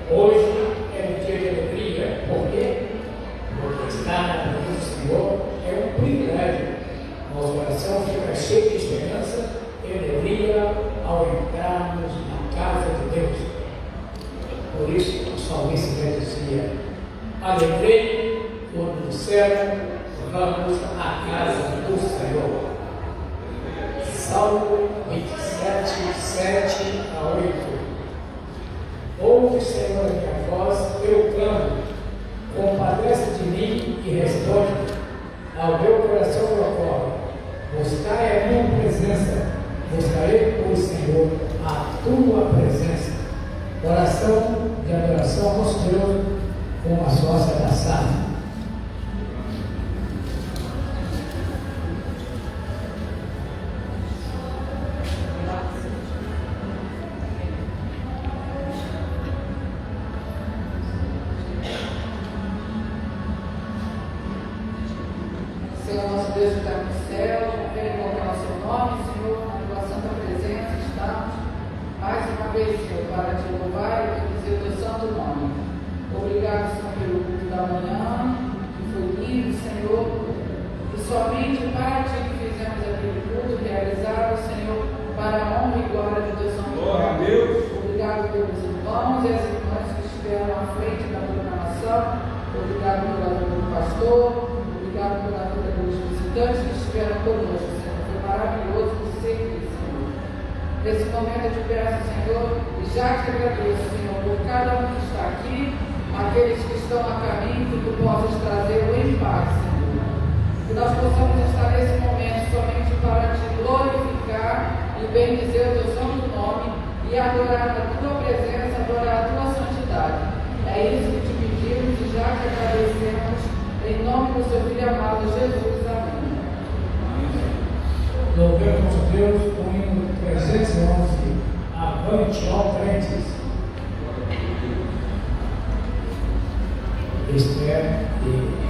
Hoje é um dia de alegria. Por quê? Porque estar na presença do Senhor é um privilégio. Nosso coração fica cheio de esperança e alegria ao entrarmos na casa de Deus. Por isso, o salmista dizia: alegrei quando disseram, vamos à casa do Senhor. Salmo 27, 7 a 8. Ouve, Senhor, a minha voz, eu clamo, compadece de mim e responde ao meu coração procura. Buscai a minha presença, buscarei, pois, Senhor, a tua presença. Oração de adoração ao nosso Deus com a sócia da sala. Senhor, nosso Deus que está no céu, venha invocar o seu nome, Senhor, na tua santa presença estamos, mais uma vez, Senhor, para te louvar e bendizer o teu santo nome. Obrigado, Senhor, pelo culto da manhã, que foi lindo, Senhor, e somente para ti que fizemos aquele culto realizado, Senhor, para a honra e glória do teu santo nome. Obrigado pelos irmãos e as irmãs que estiveram à frente da programação. Obrigado pela vida do pastor. Obrigado pela vida dos visitantes que estiveram conosco, Senhor. Foi maravilhoso você aqui, Senhor. Nesse momento eu te peço, Senhor, e já te agradeço, Senhor, por cada um que está aqui, aqueles que estão a caminho, que tu possas trazer o paz, Senhor. Que nós possamos estar nesse momento somente para te glorificar e bendizer o teu santo nome e adorar a tua presença, adorar a tua santidade. É isso que te pedimos e já te agradecemos. Em nome do seu Filho amado Jesus, amém. Louvemos a Deus com o hino 311, avante, ó crentes. Este é Deus.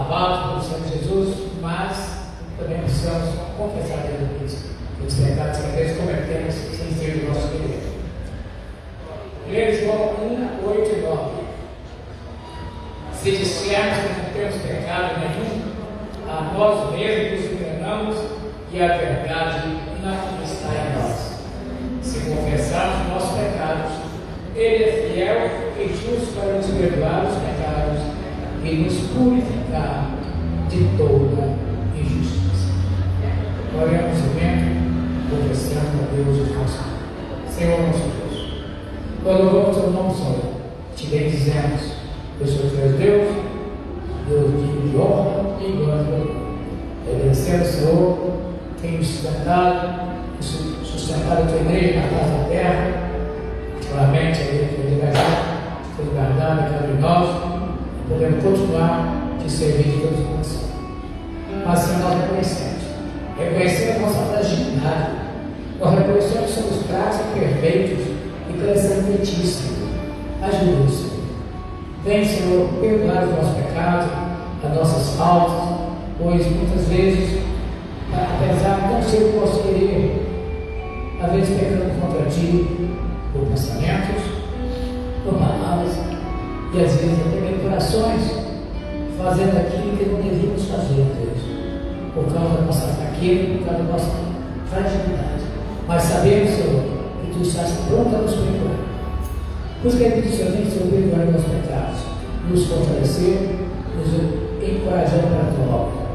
lavados pelo Senhor Jesus, mas também precisamos confessar a Jesus Cristo os pecados que às vezes cometemos sem ser do nosso querer. Leia João 1, 8 e 9. Se dissermos que não temos pecado nenhum, a nós mesmos nos enganamos e a verdade não está em nós. Se confessarmos nossos pecados, Ele é fiel e justo para nos perdoar os pecados e nos purificar de toda injustiça. Oremos o momento, confessando a Deus os nossos pecados. Senhor nosso Deus, nós louvamos o nome, Senhor, te bendizemos, eu sou teu Deus, Deus digno de honra e glória. Agradecendo, Senhor, tem sustentado a tua igreja na face da terra, claramente a igreja foi guardada cada um de nós, e podemos continuar te servir de todo o coração. Mas, Senhor, nós reconhecemos a nossa fragilidade, nós reconhecemos que somos fracos e perfeitos e carecemos de ti, Senhor. Ajuda-nos, Senhor. Vem, Senhor, perdoar os nossos pecados, as nossas faltas, pois muitas vezes, apesar de não ser o nosso querer, às vezes pecamos contra ti por pensamentos, por palavras e às vezes até mesmo por ações, fazendo aquilo que não devíamos fazer, Deus, por causa da nossa fraqueza, por causa da nossa fragilidade. Mas sabemos, Senhor, que tu estás pronto a nos perdoar. Por isso que é Senhor, perdoar os nossos pecados, nos fortalecer, nos encorajar para a tua obra.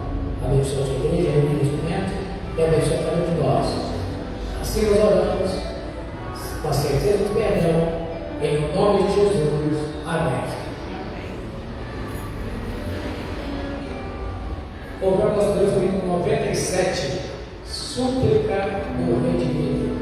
Abençoa a tua igreja, reunir neste momento e abençoa cada um de nós. Assim nós oramos, com a certeza do perdão, em nome de Jesus. Amém. Louvamos nosso Deus no hino 97, súplica do redimido.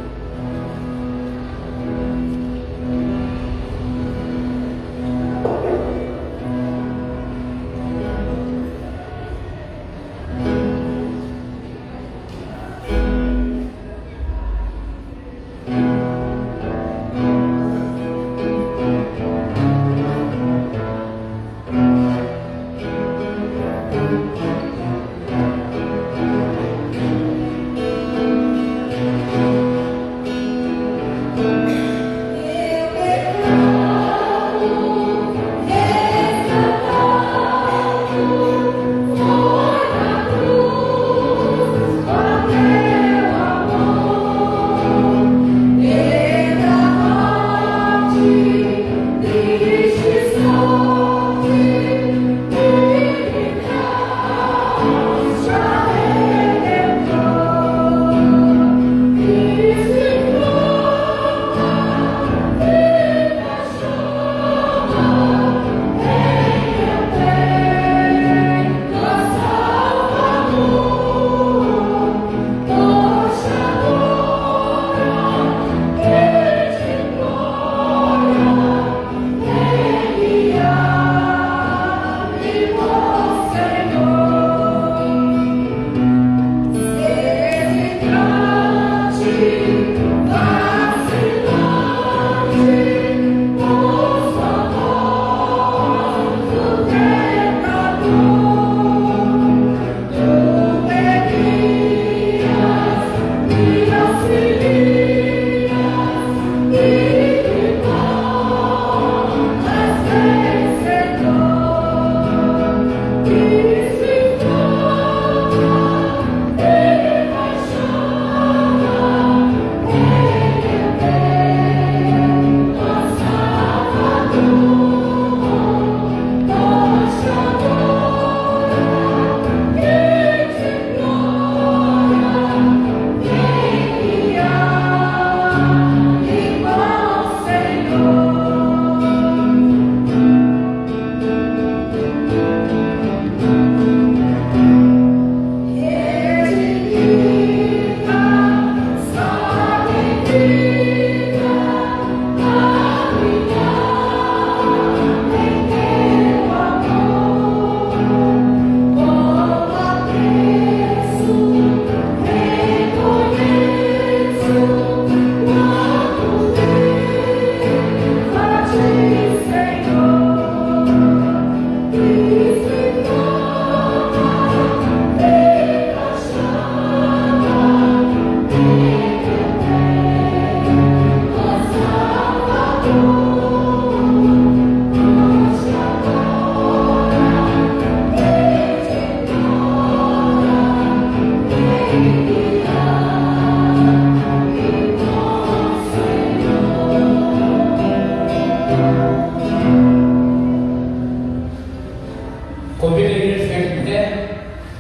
Convido a igreja a ficar de pé,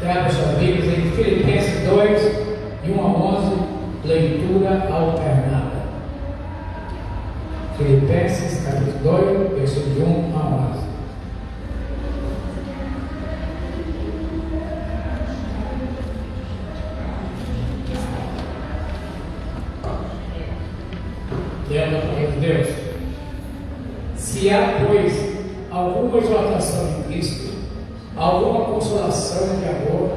traga suas Bíblias em Filipenses 2, de 1 a 11, leitura alternada. Filipenses, capítulo 2, versículo de 1 a 11. Lendo a palavra de Deus. Se há, pois, alguma exortação em Cristo, alguma consolação de amor,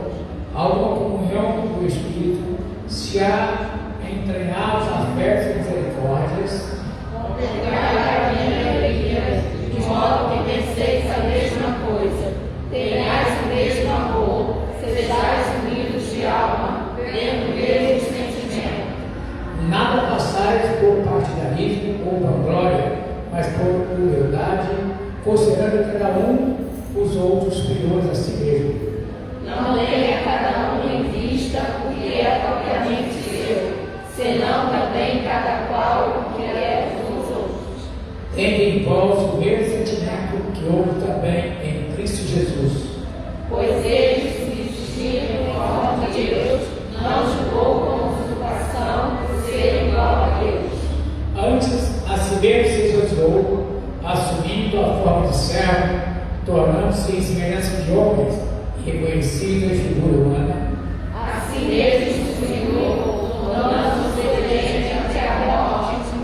alguma comunhão do Espírito, se há entranhados afetos e misericórdias, completai a minha alegria, de modo que penseis a mesma coisa, tenhais o mesmo amor, sejais unidos de alma, tendo o mesmo sentimento. nada passais por partidarismo ou vanglória, mas por humildade, considerando cada um os outros superiores a si mesmo. Não tenha cada um em vista o que é propriamente seu, senão também cada qual o que é dos outros. Tende em vós o mesmo sentimento que houve também em Cristo Jesus. Pois ele, subsistindo em forma de Deus, não julgou como usurpação ser igual a Deus. Antes, a si mesmo se esvaziou, assumindo a forma de servo, tornando-se em semelhança de homens, reconhecido em figura humana. Assim mesmo se humilhou, tornando-se semelhante à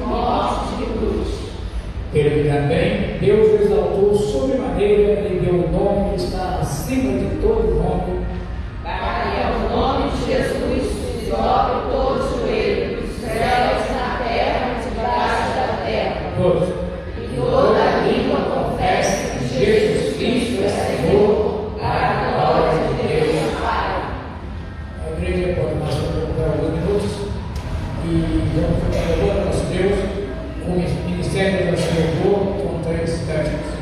morte de cruz. Pelo que também Deus o exaltou sobremaneira e lhe deu o nome que está acima de todo nome, Para que ao nome de Jesus se dobre todo o joelho, nos céus, na terra e debaixo da terra. todos, E toda língua confesse que Jesus Cristo é Senhor, para a glória de Deus Pai. a igreja pode passar por alguns minutos e vamos ficar louvando a nosso Deus com o ministério do Senhor com 3 cânticos.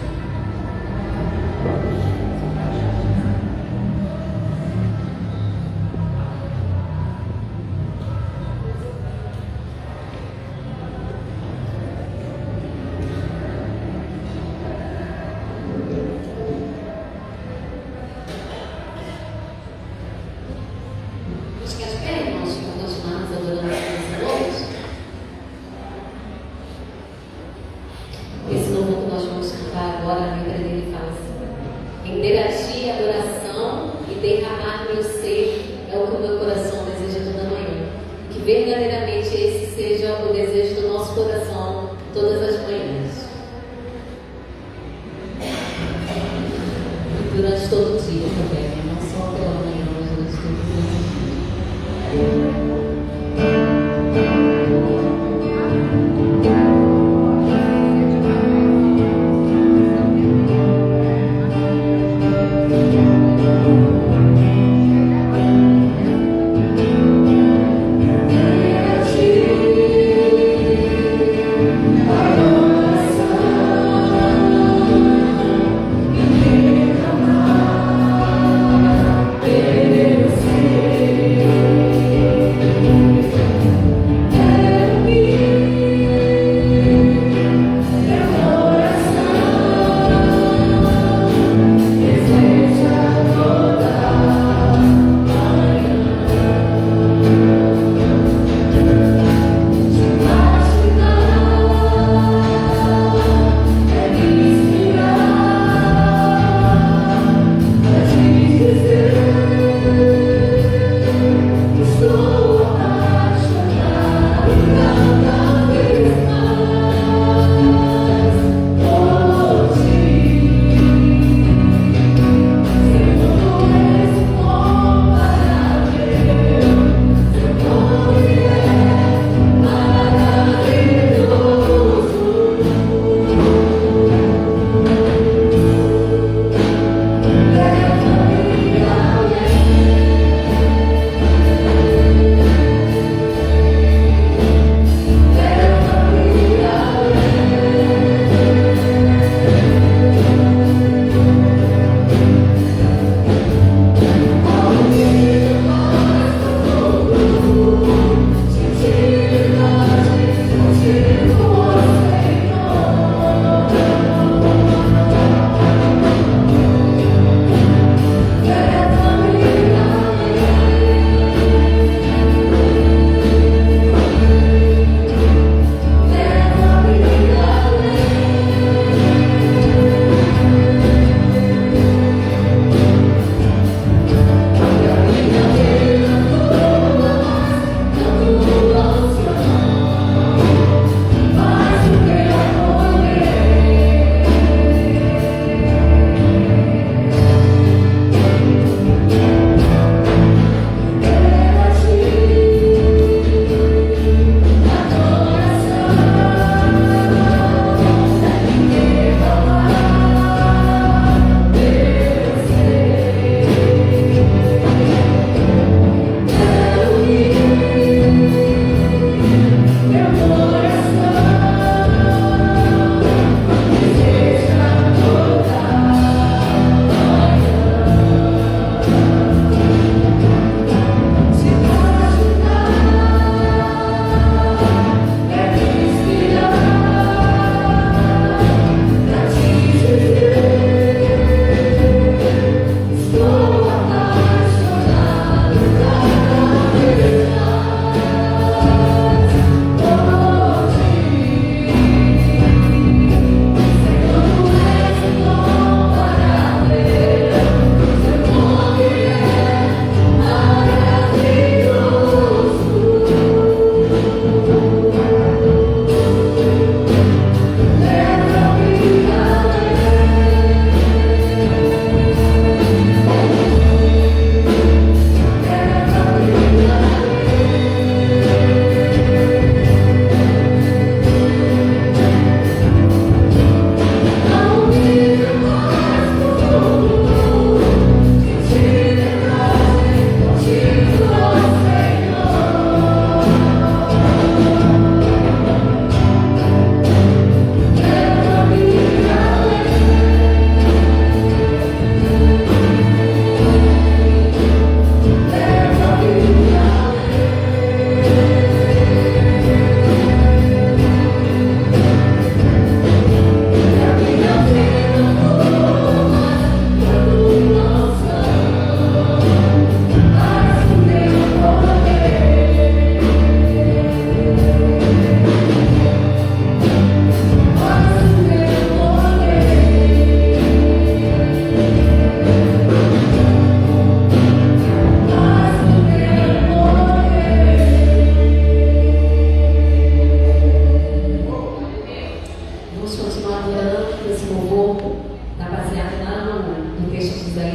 Acho que é de pé, irmãos, para continuarmos adorando a Deus hoje. Esse louvor que nós vamos cantar agora, a letra dele fala assim: entregar-te a adoração e derramar meu ser é o que o meu coração deseja toda manhã. Que verdadeiramente esse seja o desejo do nosso coração todas as manhãs. E durante todo o dia também, não só pela manhã, mas durante todo o dia. Deus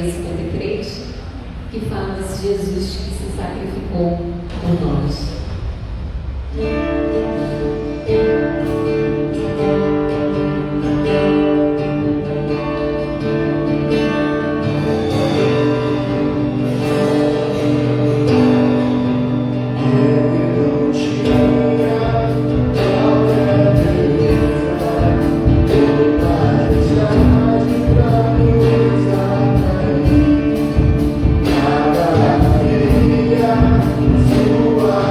Isaías 53, que fala desse Jesus que se sacrificou por nós. Sua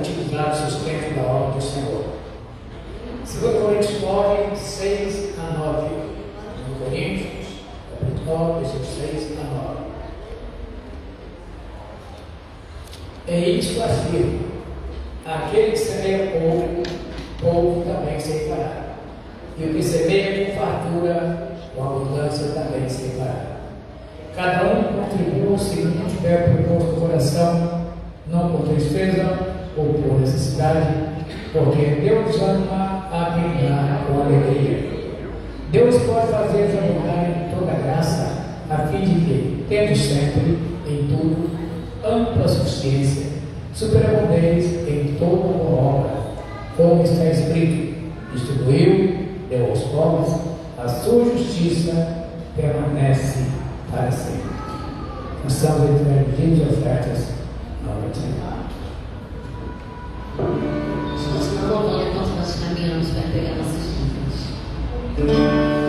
utilizar o sustento da obra do Senhor. 2 Coríntios 9, 6 a 9. 2 Coríntios, capítulo 9, versículos 6 a 9. É isto afirma: aquele que semeia pouco, pouco também ceifará. E o que semeia com fartura, com abundância também ceifará. Cada um contribua segundo tiver proposto no coração, não por tristeza ou por necessidade, porque Deus ama a quem dá com alegria. Deus pode fazer abundar em toda graça, a fim de que, tendo sempre, em tudo, ampla suficiência, superabundez em toda boa obra, como está escrito: distribuiu, deu aos pobres, a sua justiça permanece para sempre. Nós estamos entre dízimos e ofertas na hora de Senhor. Se você não acompanha enquanto nós caminhamos para pegar nossas dívidas. Yeah.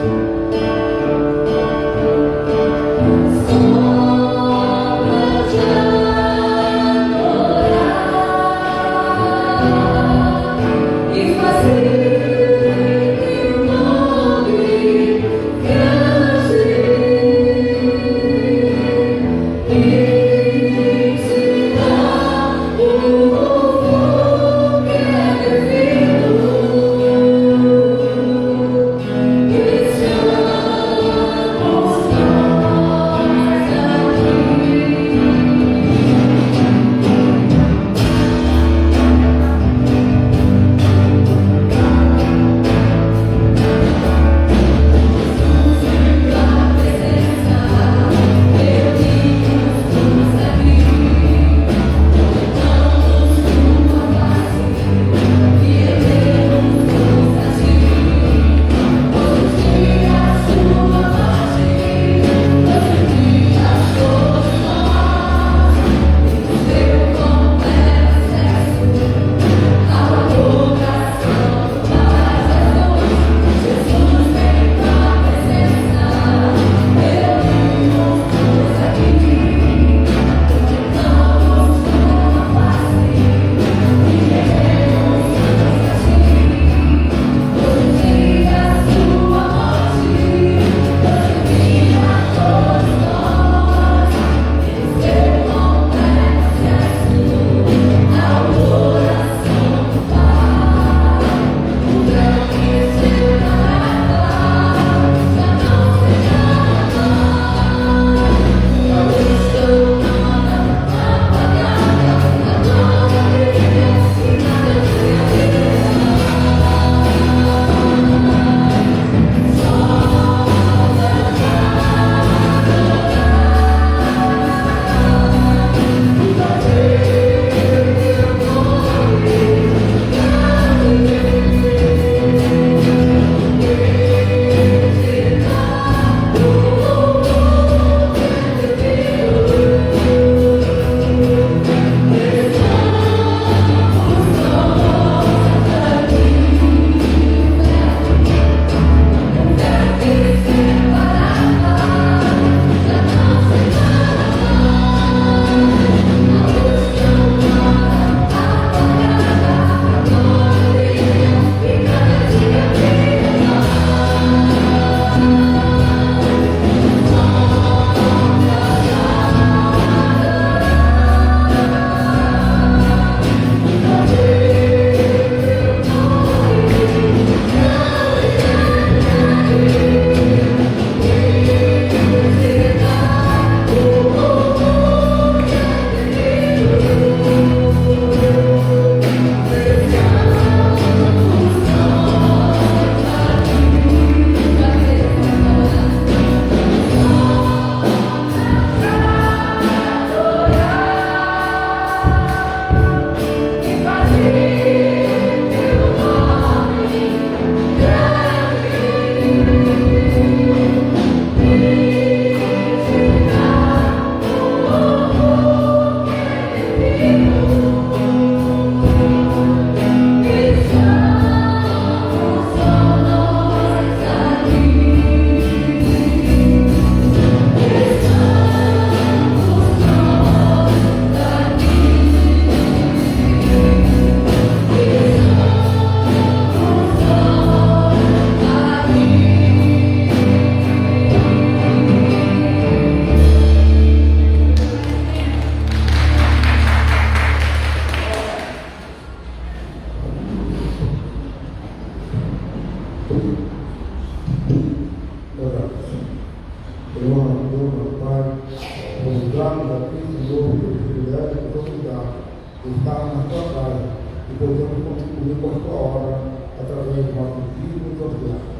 na tua casa e podemos contribuir com a tua obra através do nosso dízimo e oferta.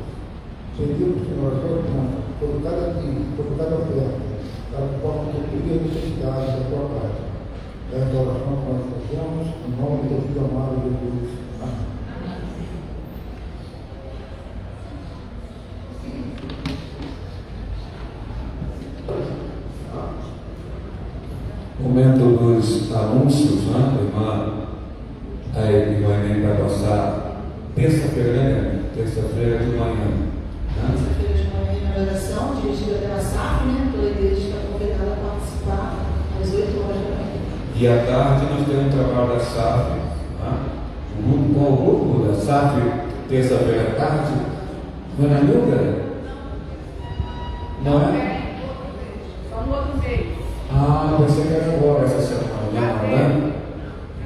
Pedimos, Senhor, a tua bênção sobre cada dia, sobre cada oferta, para que possam suprir as necessidades da tua casa. Essa oração que nós fazemos, em nome do teu filho amado Jesus. Amém. Momento dos anúncios, né? A irmã vai passar terça-feira, né? Terça-feira de manhã. Terça-feira de manhã, uma oração dirigida pela SAF, pela igreja que está convidada a participar às 8 horas da manhã. E à tarde nós temos um trabalho da SAF, com o grupo da SAF, terça-feira à tarde. Não é na Nilga? Não é? Só no outro mês. Ah, pensei que era agora essa semana, não, né?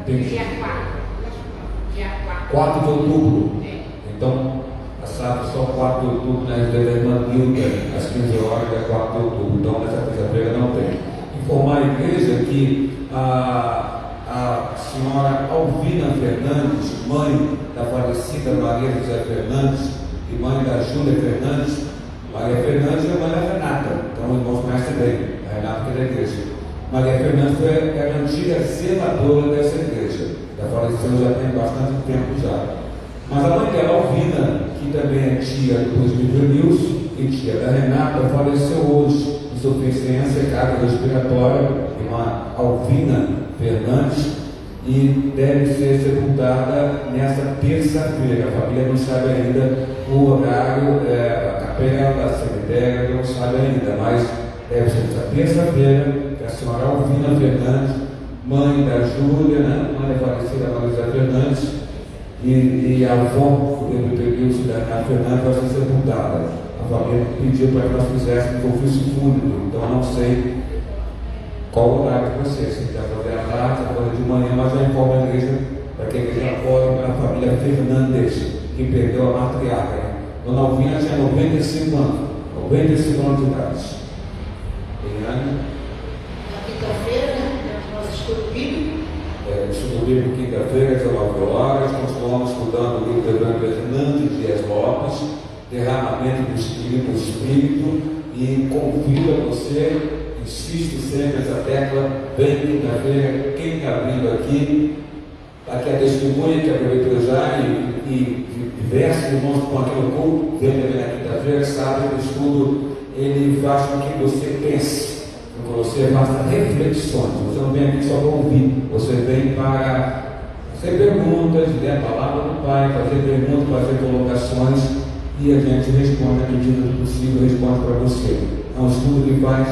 Tem Dia 4 de outubro. Então, a SAF só 4 de outubro, na irmã Nilda, às 15 horas, é 4 de outubro. Então, nessa terça-feira não tem. Informar a igreja que a senhora Alvina Fernandes, mãe da falecida Maria José Fernandes e mãe da Júlia Fernandes, Maria Fernandes é a mãe da Renata, então os irmãos conhecem bem, a Renata que é da igreja. Maria Fernandes era a antiga zeladora dessa igreja, já faleceu já tem bastante tempo já. Mas a mãe dela, Alvina, que também é tia do presbítero Nilson e tia da Renata, faleceu hoje. Insuficiência cardiorrespiratória, irmã Alvina Fernandes, e deve ser sepultada nessa terça-feira. A família não sabe ainda o horário, a capela, a cemitério, não sabe ainda, mas deve ser nessa terça-feira, que a senhora Alvina Fernandes, mãe da Júlia, né? Mãe da falecida Marisa Fernandes, e a avó do Nilson da Renata Fernandes vai ser sepultada. A família pediu para que nós fizéssemos um ofício fúnebre, então não sei qual o horário que você, se quiser fazer à tarde, fazer de manhã, mas já informa a igreja para que a igreja apoie a família Fernandes, que perdeu a matriarca. Né? Dona Alvina tinha 95 anos, 95 anos de idade. Na quinta-feira, nós estudo bíblico. Estudo bíblico quinta-feira, às 19 horas, continuamos estudando o livro de Evangelho Fernandes Dias Lopes, derramamento do Espírito, e convido a você, insisto sempre nessa tecla, vem quinta-feira, quem está vindo aqui a testemunha que aproveitou já e diversos irmãos com aquele culto, vem também na quinta-feira, sabe que o estudo ele faz com que você pense, que você faça reflexões, você não vem aqui só para ouvir, você vem para fazer perguntas, ler a palavra do Pai, fazer perguntas, fazer colocações, e a gente responde à medida do possível, responde para você. É um estudo que faz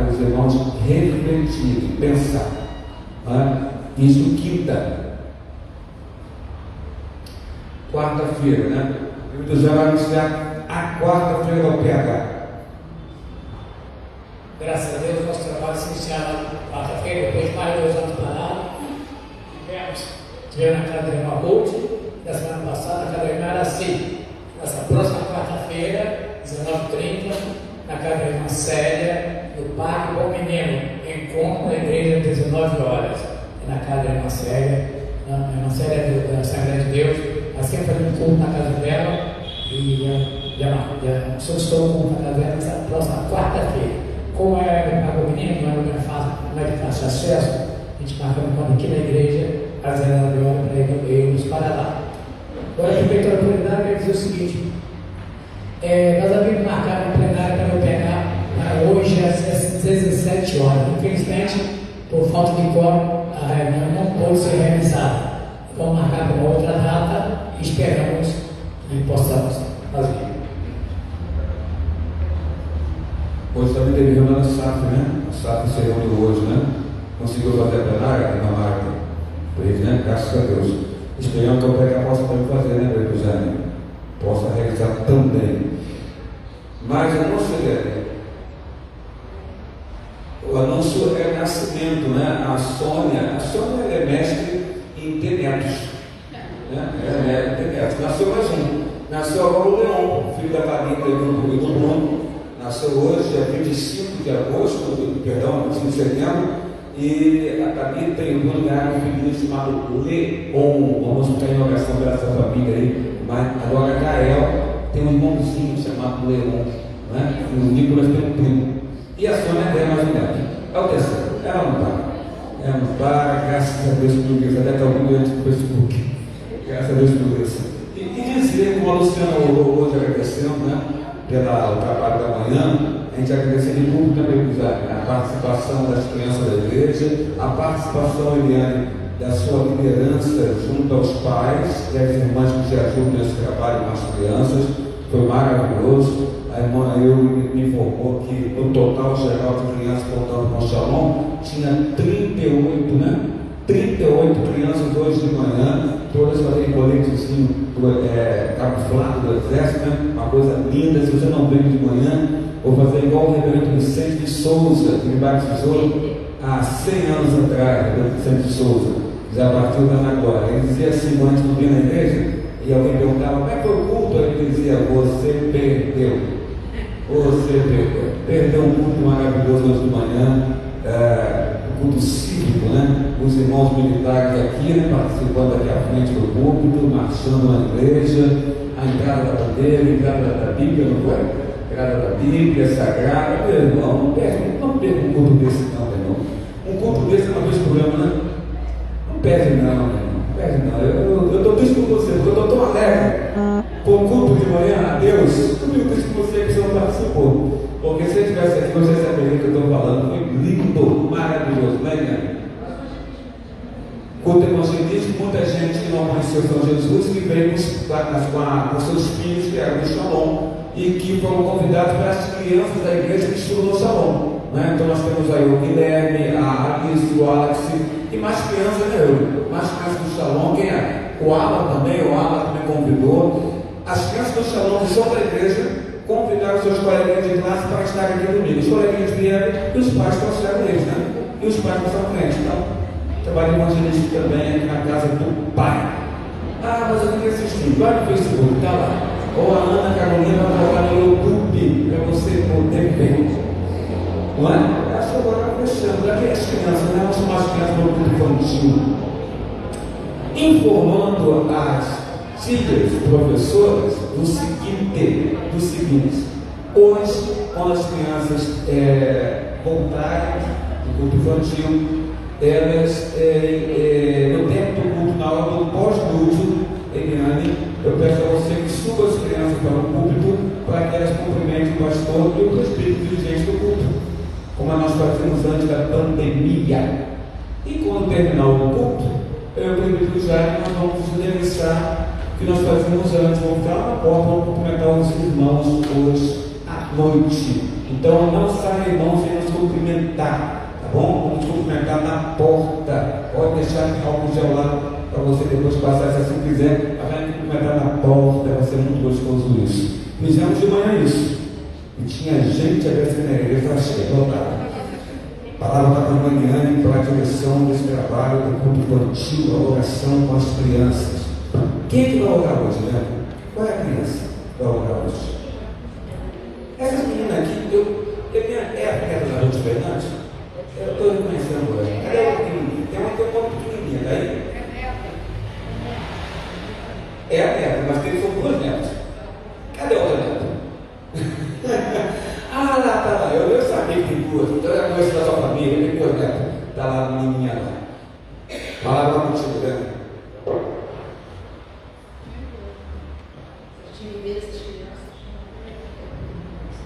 os irmãos refletirem, pensar. Isso quinta. Quarta-feira, né? O já vai anunciar a quarta-feira do PH. Graças a Deus, nosso trabalho se iniciava na quarta-feira, depois de mais de 2 anos parados. Tivemos na casa da irmã Ruth, da semana passada, na casa da irmã Araci. Nessa próxima quarta-feira, 19h30, na casa da irmã Célia, no Parque Bom Menino, encontro na igreja às 19 horas. Na casa da irmã Célia, a irmã Célia da Assembleia de Deus, assim fazendo culto na casa dela, e já solicitou o culto na casa dela nessa próxima quarta-feira. Como é a Bom Menino, não é fácil, não é de fácil acesso, a gente marca um encontro aqui na igreja às 19 horas para irmos para lá. Agora, a prefeitura plenária quer dizer o seguinte: nós havíamos marcado uma plenária para eu pegar hoje às 17 horas. Infelizmente, por falta de quórum, a reunião não pôde ser realizada. Vamos marcar para uma outra data e esperamos que possamos fazer. Hoje também teve reunião da SAF, né? A SAF se reuniu hoje, né? Conseguiu fazer a plenária na marca. Presidente, graças a Deus. Esperamos que o PH possa também fazer, né, Breno Jane? Possa realizar também. Mas o anúncio é nascimento, né? A Sônia é mestre em tenetos. Né? Ela é tenetos. Nasceu mais um. Nasceu agora o Leon, filho da Carita e do Bruno. Nasceu hoje, dia 25 de agosto, 25 de setembro. E a Thalita e o Bruno ganharam um filhinho chamado Leon. Vamos ficar em oração pela essa família aí. Mas agora Gael tem um irmãozinho chamado Leon, né? E o Nicolas tem um primo. E a Sônia tem mais um neto. É o terceiro. Ela não para. Ela não para, graças a Deus por isso. Até está ouvindo antes do Facebook. Graças a Deus por isso. E dizer, como a Luciana hoje agradecendo, né? Pelo trabalho da manhã, a gente agradece de tudo também, a participação das crianças da igreja, a participação, Eliane, da sua liderança junto aos pais e às irmãs que te ajudam nesse trabalho com as crianças, foi maravilhoso. A irmã me informou que no total geral de crianças voltando com o Shalom, tinha 38, né? 38 crianças hoje de manhã, todas fazendo coletezinho camuflado do exército, né? Uma coisa linda. Se você não veio de manhã, vou fazer igual o reverendo Vicente de Souza, que me batizou há 100 anos atrás, o reverendo Vicente de Souza, já partiu da agora. Ele dizia assim, quando a gente não vinha na igreja, e alguém perguntava, como é que foi o culto? Ele dizia, você perdeu. Você perdeu. Perdeu um culto maravilhoso hoje de manhã, o culto cívico, né? Os irmãos militares aqui, né? Participando aqui à frente do púlpito, marchando na igreja, a entrada da bandeira, a entrada da Bíblia, não foi? A entrada da Bíblia sagrada. Meu irmão, não perca um culto desse não, meu irmão. Um culto desse é uma vez por ano, né? Não perde não, meu irmão. Não perde não. Eu estou triste por você, porque eu estou tão alegre por culto de manhã, a Deus. Eu estou triste por você que você não participou. Porque se eu estivesse aqui, você saberia que eu estou falando. Foi lindo, maravilhoso, né, Eliane? Culto evangelístico, muita gente que não conheceu São Jesus, que veio com seus filhos que eram do Shalom e que foram convidados para as crianças da igreja que estudam no Shalom. Né? Então nós temos aí o Guilherme, a Alice, o Alex e mais crianças, né? Mais crianças do Shalom. Quem é? O Alan também convidou. As crianças do Shalom que são da igreja convidaram seus coleguinhas de classe para estarem aqui domingo. Os coleguinhas vieram e os pais trouxeram eles, né? E os pais passaram frente. Então, trabalho evangelístico também aqui na casa do pai. Ah, mas eu queria assistir. Vai no Facebook, está lá. Ou a Ana Carolina vai colocar no YouTube para você poder ver. Não é? Acho que agora fechando. Daqui as crianças, né? Nós somos as crianças do grupo infantil. Informando as tias, professoras, do seguinte. Hoje, quando as crianças voltarem do grupo infantil, elas, no tempo do culto, na hora do pós-culto, Eliane, eu peço a você que suba as crianças para o púlpito, para que elas cumprimentem o pastor e o presbítero dirigente do culto, como nós fazíamos antes da pandemia. E quando terminar o culto, eu permito já que nós vamos realizar o que nós fazíamos antes, vamos ficar lá na porta, vamos cumprimentar os irmãos hoje à noite. Então não saia, irmãos, sem nos cumprimentar. Tá bom? Vamos cumprimentar na porta. Pode deixar álcool gel lá para você depois passar, se assim quiser. Vai cumprimentar na porta, vai ser muito gostoso isso. Fizemos de manhã isso. E tinha gente a descer na igreja cheia, lotada. A palavra da manhã para a direção desse trabalho do culto infantil, a oração com as crianças. Quem é que vai orar hoje, né? Qual é a criança que vai orar hoje? Essa menina aqui, é a pedra da Ruth Fernandes? Eu estou reconhecendo hoje. Cadê a pequenininha? Tem uma pequenininha, tá aí? É a neta, mas tem são duas netas. Cadê a outra neta? Ah, lá, tá lá. Eu sabia que tem duas. Então eu conheço da sua família, tem duas netas. Tá lá a menininha lá. Palavra contigo, né?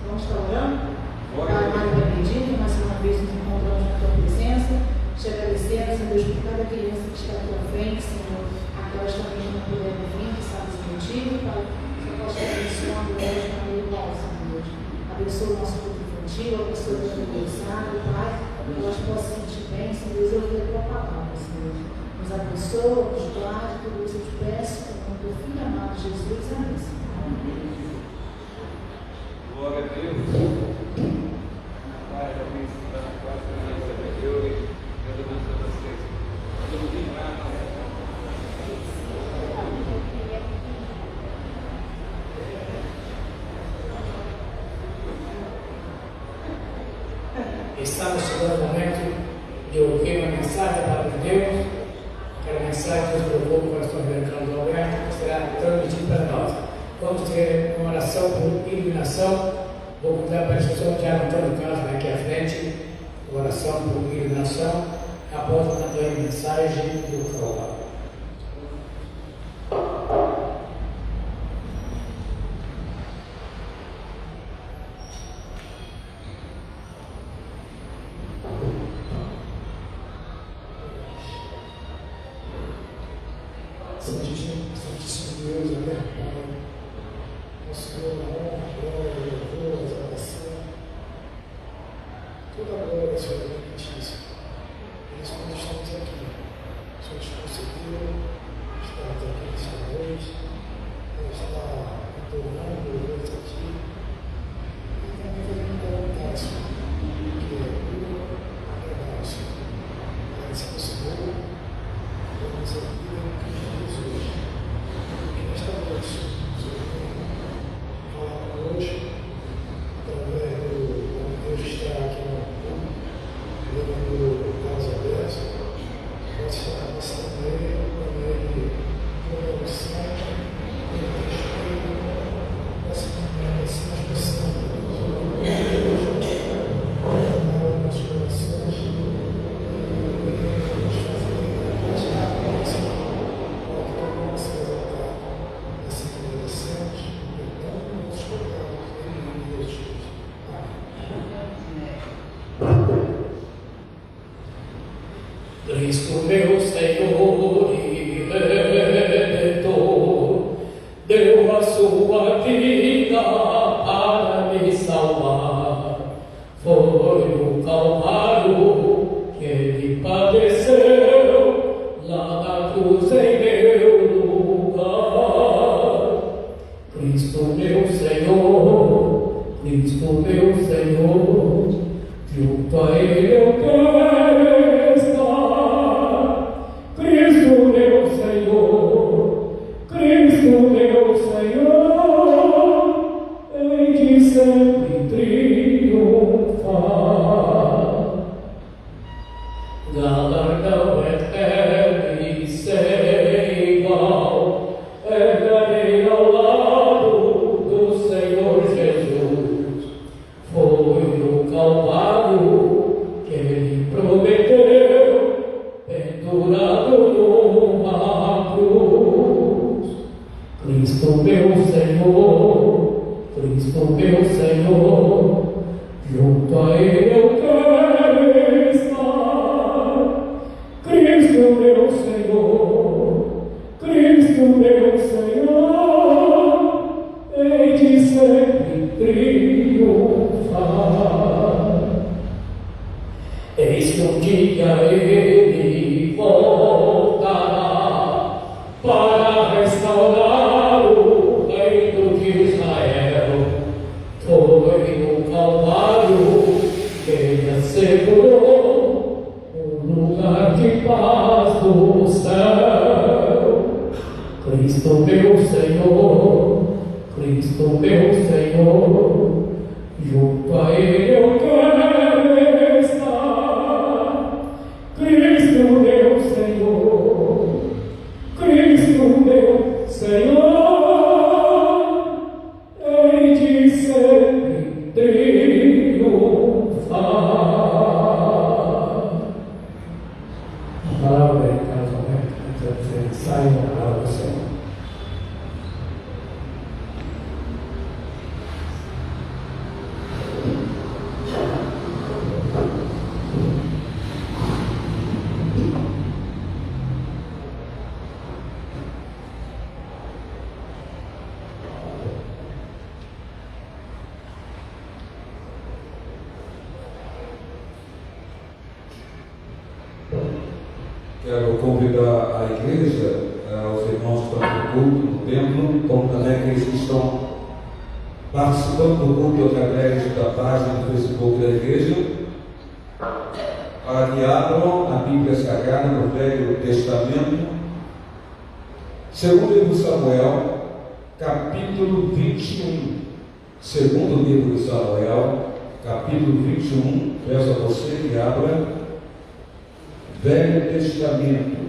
Vamos estar orando? Pai, mais bendito, mais uma vez nos encontramos na tua presença. Te agradecemos, Senhor Deus, por cada criança que está à tua frente, Senhor. Aquelas também que não puderam vir, que estão sem motivo, Pai. Que eu possa estar abençoando elas de maneira igual, Senhor Deus. Abençoa o nosso culto infantil, abençoa o nosso aniversário, Pai. Que elas possam sentir bem, Senhor Deus, ouvir a tua palavra, Senhor. Nos abençoa, nos guarde, tudo isso eu te peço, em nome do Filho amado Jesus. Amém, Senhor. Glória a Deus. Pai, eu venho estudar a quase que eu abençoe vocês. Eu não vim lá, Estamos chegando o momento de ouvir mensagens do louvor do pastor Carlos Alberto, que será transmitido para nós. Vamos ter uma oração por iluminação. Vou convidar para a instituição de Antônio Carlos aqui à frente, oração por iluminação, após a mensagem do Carlos. Santíssimo Deus, eterno Pai, ao Senhor, a honra, a glória, o louvor, a exaltação, toda a glória, Senhor, é benditíssima. Por isso, quando estamos aqui, o Senhor te concedeu estar aqui nesta noite, estar adorando o Deus aqui, e também fazendo muita vontade, Senhor, que é pura, verdade, Senhor. Agradecemos, Senhor, pela nossa vida em Cristo Jesus. Que nesta noite, Senhor, falar conosco, através do Deus que está aqui no mundo, levando o Carlos Alberto, pode estar passando nele, com a oração, com o testemunho, essa expressão, para nossos corações, Cristo meu Senhor e Redentor, deu a sua vida para me salvar. Foi no Calvário que ele padeceu, lá na cruz em meu lugar. Cristo meu Senhor, Cristo meu Senhor, junto a ele eu quero estar. Cristo meu Senhor, Cristo meu Senhor, hei de sempre triunfar. Galardão eterno e sem igual, herdarei ao lado do Senhor Jesus. Foi no Calvário que ele prometeu, pendurado numa cruz. Cristo meu Senhor, Cristo meu Senhor, junto a ele eu quero estar. Cristo meu Senhor, Cristo meu Senhor, hei de sempre triunfar. Eis que um dia ele voltará para restaurar o reino de Israel. Foi no Calvário que ele assegurou um lugar de paz do céu. Cristo meu Senhor, Cristo meu Senhor, junto a ele eu quero estar. Cristo meu Senhor, Cristo meu Senhor, hei de sempre triunfar. A palavra é Carlos Alberto, então você sai na palavra do Senhor. Quero convidar a igreja, os irmãos que estão no culto, no templo, como também aqueles que estão participando do culto através da página do Facebook da igreja, para que abram a Bíblia Sagrada no Velho Testamento, segundo livro de Samuel, capítulo 21. Segundo livro de Samuel, capítulo 21, peço a você que abra Velho Testamento.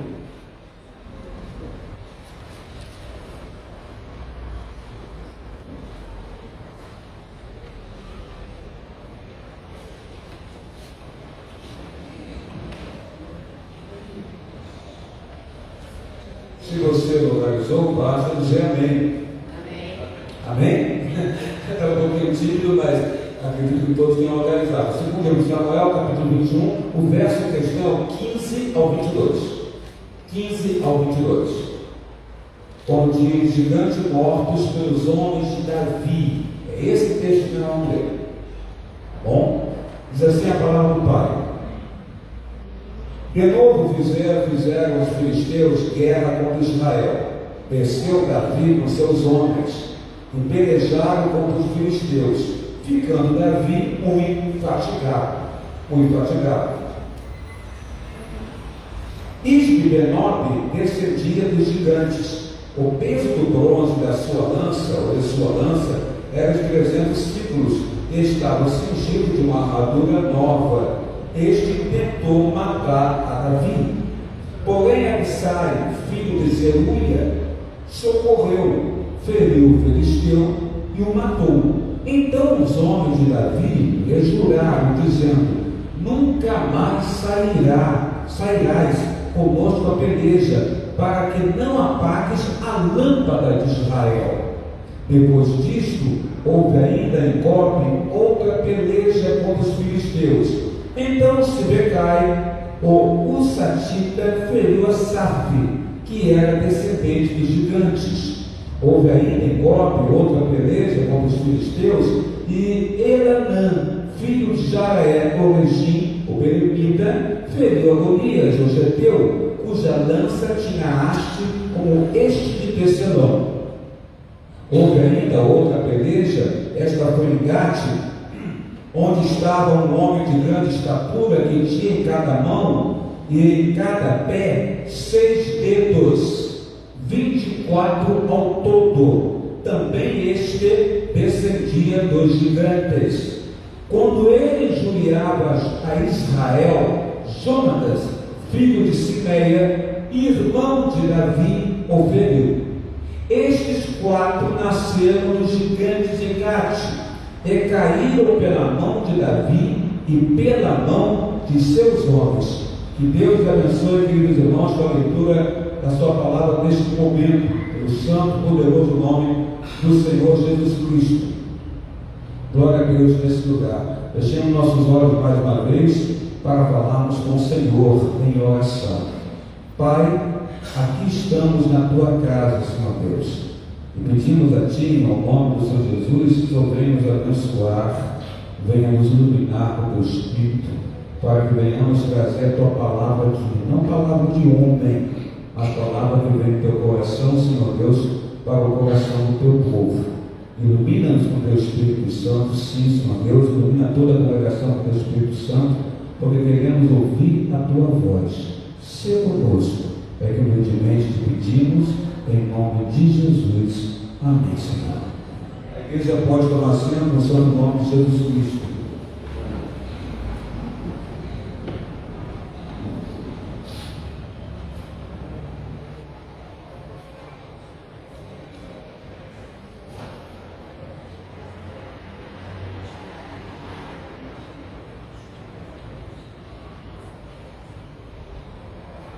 Se você localizou, basta dizer amém. Amém? Está um pouquinho tímido, mas acredito que todos tenham localizado. Segundo livro de Samuel, capítulo 21, o verso em questão 15 ao 22. 15 ao 22. Onde gigantes mortos pelos homens de Davi. É esse texto que nós vamos ler. Tá bom? Diz assim a palavra do Pai. De novo fizeram os filisteus guerra contra Israel. Desceu Davi com seus homens e pelejaram contra os filisteus, ficando Davi muito fatigado. Isbi-Benob descendia dos gigantes. O peso do bronze da sua lança era de 300 ciclos e estava cingido de uma armadura nova. Este tentou matar a Davi. Porém, Abissai, filho de Zeruia, socorreu, feriu o filisteu e o matou. Então os homens de Davi lhe juraram, dizendo: nunca mais sairás conosco a peleja, para que não apagues a lâmpada de Israel. Depois disto, houve ainda em Gobe outra peleja contra os filisteus. Então Sibecai, o Husatita, feriu a Safi, que era descendente dos gigantes. Houve ainda em Gobe outra peleja contra os filisteus, e Elanã, filho de Jaraé, o Regim, o Belemita, feriu a Golias, o Geteu, cuja lança tinha haste como este de Tecelão. Houve ainda outra peleja, esta foi em Gate, onde estava um homem de grande estatura, que tinha em cada mão e em cada pé 6 dedos, 24 ao todo. Também este descendia dos gigantes. Quando ele injuriava a Israel, Jonatas, filho de Simeia, irmão de Davi, o feriu. Estes 4 nasceram nos gigantes de Gate, e caíram pela mão de Davi e pela mão de seus homens. Que Deus abençoe, queridos irmãos, com a leitura da sua palavra neste momento, pelo santo e poderoso nome do Senhor Jesus Cristo. Glória a Deus nesse lugar. Fechemos nossos olhos mais uma vez para falarmos com o Senhor em oração. Pai, aqui estamos na tua casa, Senhor Deus. E pedimos a Ti, no nome do Senhor Jesus, que o venha nos abençoar, venha nos iluminar com o Teu Espírito, para que venhamos trazer a Tua palavra aqui, não palavra de homem, mas palavra que vem do Teu coração, Senhor Deus, para o coração do Teu povo. Ilumina-nos com o Teu Espírito Santo, sim, Senhor Deus, ilumina toda a congregação com o Teu Espírito Santo, porque queremos ouvir a Tua voz. Se conosco, é que humildemente te pedimos, em nome de Jesus. Amém, Senhor. A igreja pode tomar assento no santo nome de Jesus Cristo.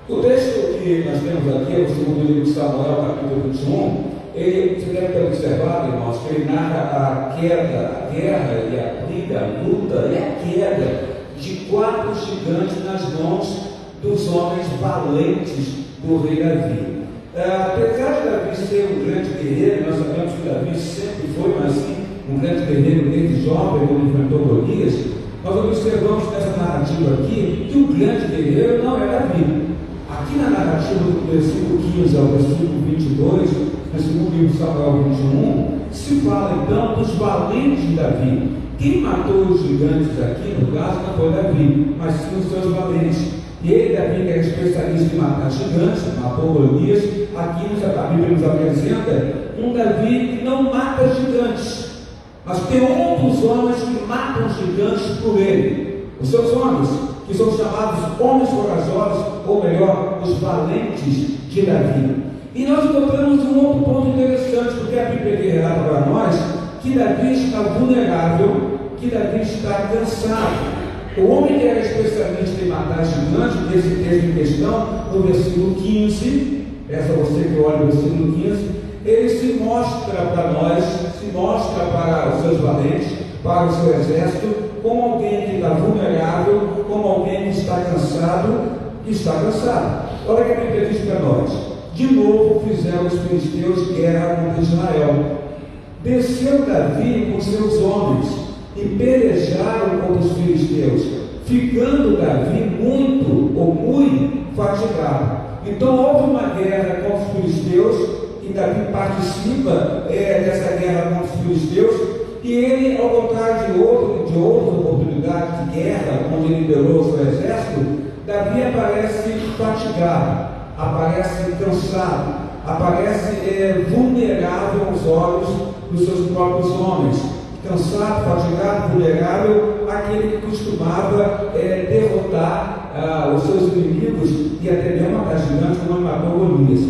O texto que nós temos aqui é o segundo livro de Samuel, capítulo 21. Ele, você deve ter observado, irmãos, que ele narra a queda, a guerra e a briga, a luta e a queda de 4 gigantes nas mãos dos homens valentes do rei Davi. Apesar de Davi ser um grande guerreiro, nós sabemos que Davi sempre foi, mas sim, um grande guerreiro desde jovem, quando enfrentou Golias, nós observamos nessa narrativa aqui que o grande guerreiro não é Davi. Aqui na narrativa do versículo 15 ao versículo 22, no segundo livro de Samuel 21, se fala então dos valentes de Davi. Quem matou os gigantes aqui, no caso, não foi Davi, mas sim os seus valentes. E ele, Davi, que era especialista em matar gigantes, matou Golias. Aqui a Bíblia nos apresenta um Davi que não mata gigantes, mas tem outros homens que matam gigantes por ele. Os seus homens, que são chamados homens corajosos, ou melhor, os valentes de Davi. E nós encontramos um outro ponto interessante, porque a Bíblia aqui relata para nós que Davi está vulnerável, que Davi está cansado. O homem que era especialista em matar gigantes, nesse texto em questão, no versículo 15, peço a você que olhe o versículo 15, ele se mostra para nós, se mostra para os seus valentes, para o seu exército, como alguém que está vulnerável, como alguém que está cansado, Olha o que a Bíblia diz para nós. De novo fizeram os filisteus guerra contra Israel. Desceu Davi com seus homens e pelejaram contra os filisteus, ficando Davi muito fatigado. Então houve uma guerra contra os filisteus, e Davi participa dessa guerra contra os filisteus, e ele, ao contrário de outra oportunidade de guerra, onde ele liderou o seu exército, Davi aparece fatigado, aparece cansado, aparece vulnerável aos olhos dos seus próprios homens. Cansado, fatigado, vulnerável, aquele que costumava derrotar os seus inimigos e até mesmo matar gigantes, como matou Golias.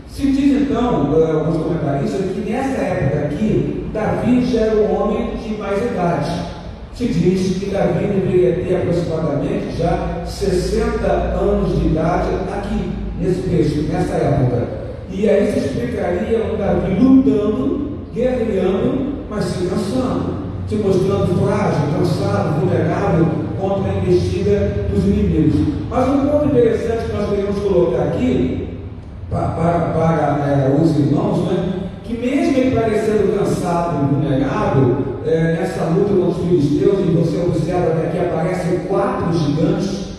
Se diz então, alguns comentaristas, que nessa época aqui, Davi já era um homem de mais idade. Se diz que Davi deveria ter aproximadamente já 60 anos de idade aqui, nesse texto, nessa época. E aí se explicaria o Davi lutando, guerreando, mas se cansando, se mostrando frágil, cansado, vulnerável contra a investida dos inimigos. Mas um ponto interessante que nós queremos colocar aqui para os irmãos, né, que mesmo ele parecendo cansado e vulnerável, nessa luta contra os filisteus, e você observa que aqui aparecem quatro gigantes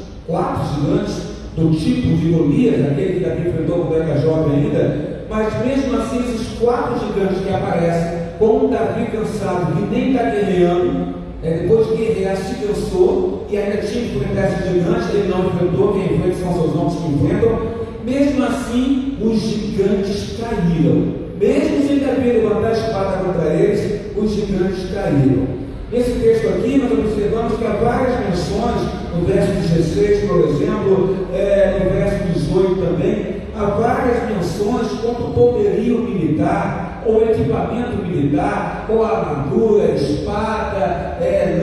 do tipo de Golias, aquele que Davi enfrentou quando era jovem ainda, mas mesmo assim esses quatro gigantes que aparecem, com o Davi cansado, que nem está guerreando, depois de guerrear se cansou, e ainda tinha que enfrentar esses gigantes, ele não enfrentou, quem enfrenta são seus homens que enfrentam, mesmo assim os gigantes caíram. Mesmo sem Davi levantar a espada contra eles, os gigantes caíram. Nesse texto aqui, nós observamos que há várias menções, no verso 16, por exemplo, no verso 18 também, há várias menções contra o poderio militar, ou equipamento militar, ou armadura, espada,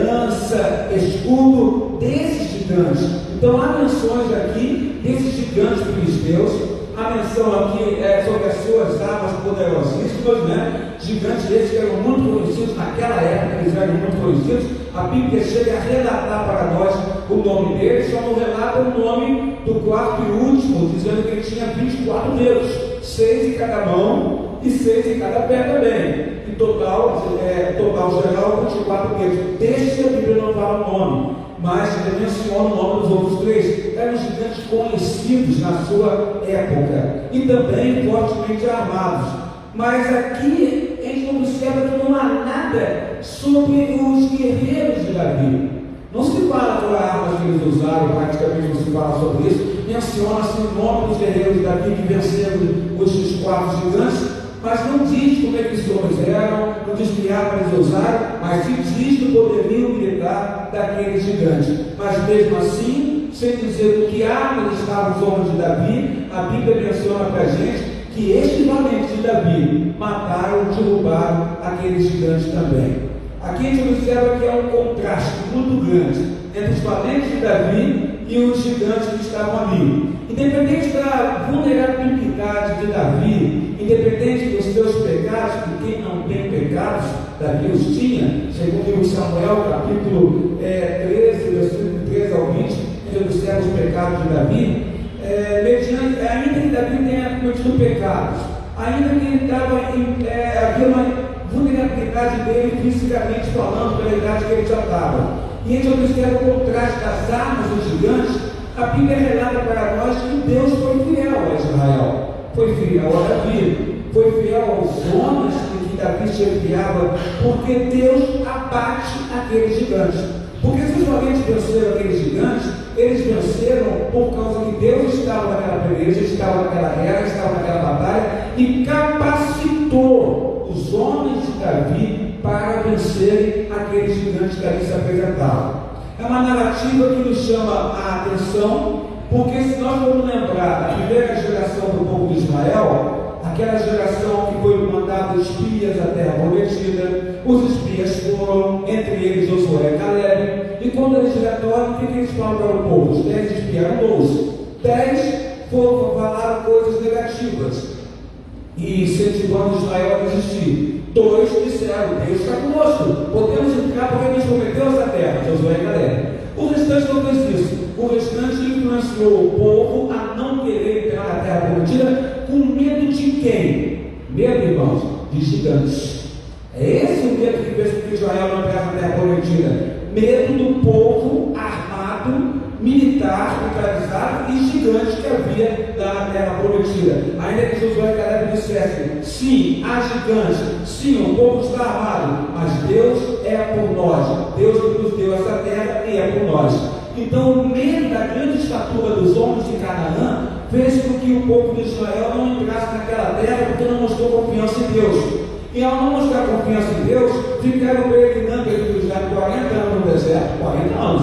lança, escudo desses gigantes. Então há menções aqui desses gigantes filisteus. A menção aqui sobre as suas armas poderosíssimas, né? Gigantes esses que eram muito conhecidos naquela época, eles eram muito conhecidos. A Bíblia chega a relatar para nós o nome deles, só não relata o nome do quarto e último, dizendo que ele tinha 24 dedos, 6 em cada mão e 6 em cada pé também. Em total geral, 24 dedos. Desde a Bíblia não fala o nome, mas ele menciona o nome dos outros 3. Eram gigantes conhecidos na sua época e também fortemente armados. Mas aqui a gente observa que não há nada sobre os guerreiros de Davi. Não se fala sobre as armas que eles usaram, praticamente não se fala sobre isso. Menciona-se o nome dos guerreiros de Davi que venceram os 4 gigantes, mas não diz como é que esses homens eram, não diz que arma eles usaram, mas se diz do poderio militar daqueles gigantes. Mas mesmo assim, sem dizer que armas estavam os homens de Davi, a Bíblia menciona para a gente que estes valentes de Davi mataram, derrubaram aqueles gigantes também. Aqui a gente observa que há um contraste muito grande entre os valentes de Davi e os gigantes que estavam ali. Independente da vulnerabilidade de Davi, independente dos seus pecados, que quem não tem pecados, Davi os tinha, segundo Samuel, capítulo 13, versículo 13 ao 20, a gente observa os pecados de Davi, ainda que Davi tenha cometido pecados, ainda que ele havia uma vulnerabilidade dele fisicamente falando, pela idade que ele já estava. E a gente observa o contraste das armas dos gigantes. A Bíblia relata para nós que Deus foi fiel a Israel, foi fiel a Davi, foi fiel aos homens que Davi chefiava, porque Deus abate aqueles gigantes. Porque se os valentes venceram aqueles gigantes, eles venceram por causa que Deus estava naquela peleja, estava naquela guerra, estava naquela batalha e capacitou os homens de Davi para vencerem aqueles gigantes que ali se apresentavam. É uma narrativa que nos chama a atenção, porque se nós formos lembrar da primeira geração do povo de Israel, aquela geração que foi mandada espias à terra prometida, os espias foram, entre eles Josué e Caleb, e quando eles retornam, o que eles falam para o povo? Os 10 espias eram 12. 10 falaram coisas negativas e incentivando Israel a desistir. 2 disseram: Deus está conosco, podemos entrar porque Ele nos prometeu essa terra, Josué e Caleb. O restante não fez isso. O restante influenciou o povo a não querer entrar na terra prometida, com medo de quem? Medo, irmãos, de gigantes. É esse o medo que fez com que Israel não entrasse na terra prometida. Medo do povo armado, militar, militarizado e gigante que havia na terra prometida. Ainda que Josué e Caleb dissessem: sim, há gigantes, sim, o povo está armado, mas Deus é por nós, Deus nos deu essa terra e é por nós. Então, o medo da grande estatura dos homens de Canaã fez com que o povo de Israel não entrasse naquela terra, porque não mostrou confiança em Deus. E ao não mostrar confiança em Deus, ficaram peregrinando já 40 anos no deserto, 40 anos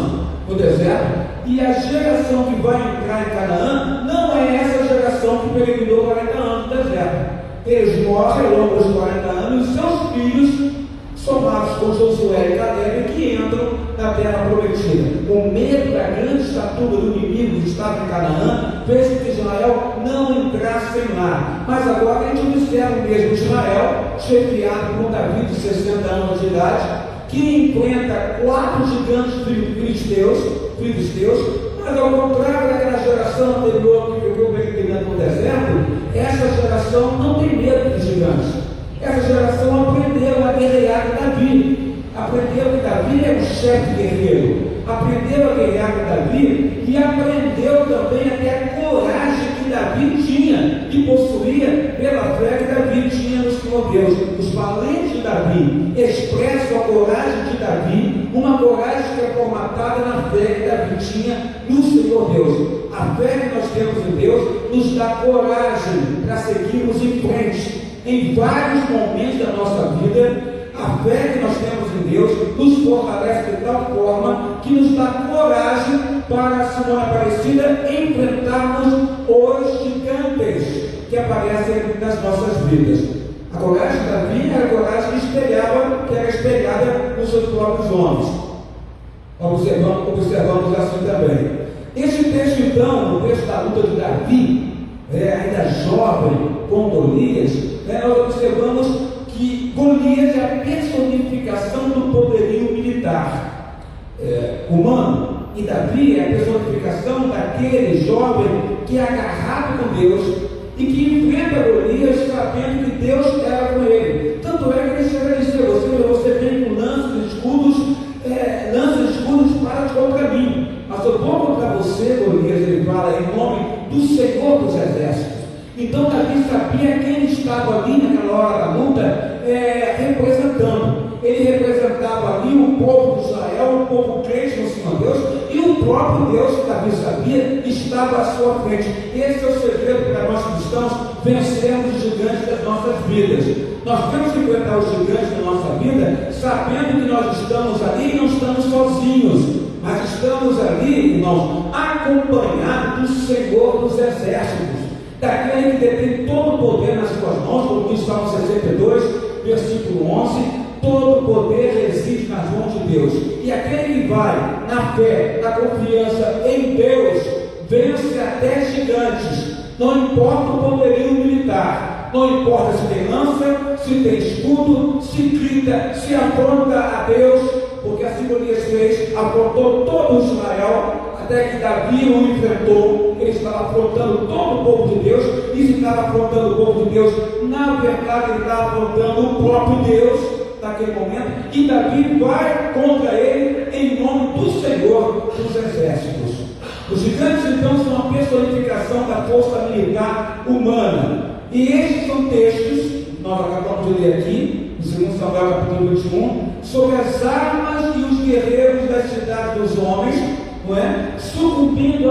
no deserto. E a geração que vai entrar em Canaã não é essa geração que peregrinou 40 anos no deserto. Eles morrem ao longo dos 40 anos e seus filhos, somados com Josué e Caleb, que entram na terra prometida. O medo da grande estatura do inimigo que estava em Canaã fez com que Israel não entrasse lá. Mas agora a gente observa o mesmo Israel, chefiado por Davi de 60 anos de idade, que enfrenta 4 gigantes filisteus, mas ao contrário daquela geração anterior que ficou peregrinando no deserto, essa geração não tem medo de gigantes. Essa geração aprendeu a guerrear com Davi, aprendeu que Davi é um chefe guerreiro, aprendeu a guerrear com Davi e aprendeu também até a coragem que Davi tinha, que possuía pela fé que Davi tinha no Senhor Deus. Os valentes de Davi expressam a coragem de Davi, uma coragem que é formatada na fé que Davi tinha no Senhor Deus. A fé que nós temos em Deus nos dá coragem para seguirmos em frente. Em vários momentos da nossa vida, a fé que nós temos em Deus nos fortalece de tal forma que nos dá coragem para, semana Aparecida, enfrentarmos os gigantes que aparecem nas nossas vidas. A coragem de Davi era a coragem que era espelhada nos seus próprios homens. Observamos assim também. Esse texto, então, no texto da luta de Davi, ainda jovem, com Golias, nós observamos que Golias é a personificação do poderio militar humano, e Davi é a personificação daquele jovem que é agarrado com Deus e que enfrenta Golias sabendo que Deus era com ele. Tanto é que ele chega a dizer: você vem com lanças e escudos para contra mim, mas eu vou contra você, Golias. Ele fala em nome do Senhor dos Exércitos. Então Davi sabia quem ele estava ali naquela hora da luta representando. Ele representava ali o povo de Israel, o povo crente no Senhor Deus, e o próprio Deus, que Davi sabia, estava à sua frente. Esse é o segredo para nós cristãos vencermos os gigantes das nossas vidas. Nós temos que enfrentar os gigantes da nossa vida sabendo que nós estamos ali e não estamos sozinhos, mas estamos ali, irmãos, acompanhados do Senhor dos Exércitos, daquele que detém todo o poder nas suas mãos, como diz Salmo 62, versículo 11. Todo o poder reside nas mãos de Deus, e aquele que vai na fé, na confiança em Deus, vence até gigantes. Não importa o poderio militar, não importa se tem lança, se tem escudo, se grita, se afronta a Deus, porque assim Golias fez, afrontou todo Israel, até que Davi o enfrentou. Ele estava afrontando todo o povo de Deus, e se estava afrontando o povo de Deus, na verdade ele estava afrontando o próprio Deus naquele momento, e Davi vai contra ele em nome do Senhor dos Exércitos. Os gigantes então são a personificação da força militar humana, e estes são textos, nós acabamos de ler aqui, no 2 Samuel capítulo 21, sobre as armas e os guerreiros das cidades dos homens, não é? Sucumbindo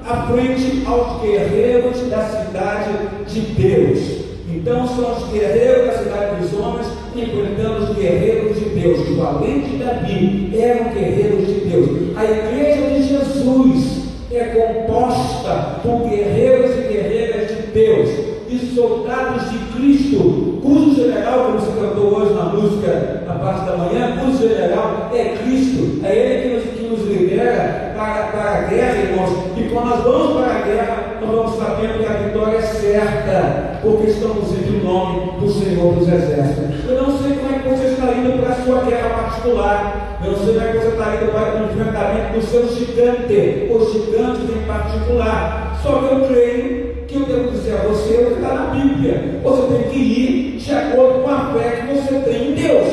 à frente aos guerreiros da cidade de Deus. Então são os guerreiros da cidade dos homens enfrentando os guerreiros de Deus. Os valentes de Davi eram guerreiros de Deus. A igreja de Jesus é composta por guerreiros e guerreiras de Deus, de soldados de Cristo, cujo general, como se cantou hoje na música na parte da manhã, cujo general é Cristo. É Ele que nos lidera para a guerra, irmãos. E quando nós vamos para a guerra, nós vamos sabendo que a vitória é certa, porque estamos indo em nome do Senhor dos Exércitos. Eu não sei como é que você está indo para a sua guerra particular, eu não sei como é que você está indo para o enfrentamento do seu gigante, ou gigantes em particular, só que eu creio que eu devo dizer a você o que está na Bíblia. Você tem que ir de acordo com a fé que você tem em Deus,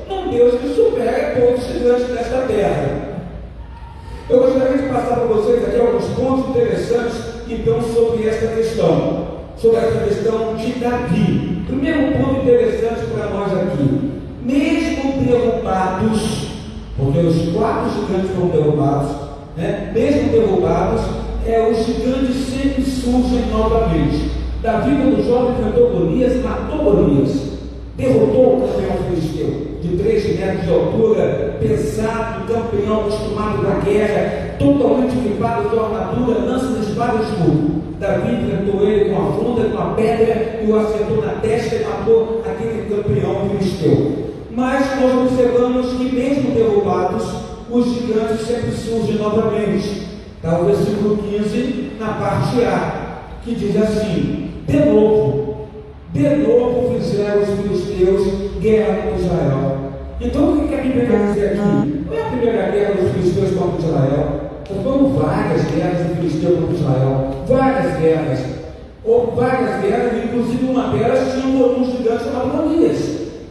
num Deus que supera todos os gigantes desta terra. Eu gostaria de passar para vocês aqui alguns pontos interessantes, então, sobre esta questão, de Davi. Primeiro ponto interessante para nós aqui: mesmo derrubados, porque os 4 gigantes foram derrubados, né? Mesmo derrubados, os gigantes sempre surgem novamente. Davi, quando jovem, enfrentou Golias e matou Golias, derrotou o campeão filisteu, de 3 metros de altura, pesado, campeão acostumado com a guerra, totalmente equipado com armadura, lanças, espadas e escudo. Davi enfrentou ele com a funda, com a pedra, e o acertou na testa e matou aquele campeão filisteu. Mas nós observamos que, mesmo derrubados, os gigantes sempre surgem novamente. Está o versículo 15, na parte A, que diz assim: de novo fizeram os filisteus guerra com Israel. Então, o que a Bíblia quer dizer aqui? Não é a primeira guerra dos filisteus contra Israel. Foram várias guerras dos filisteus contra Israel. Várias guerras, inclusive uma delas tinha um gigante chamado Golias,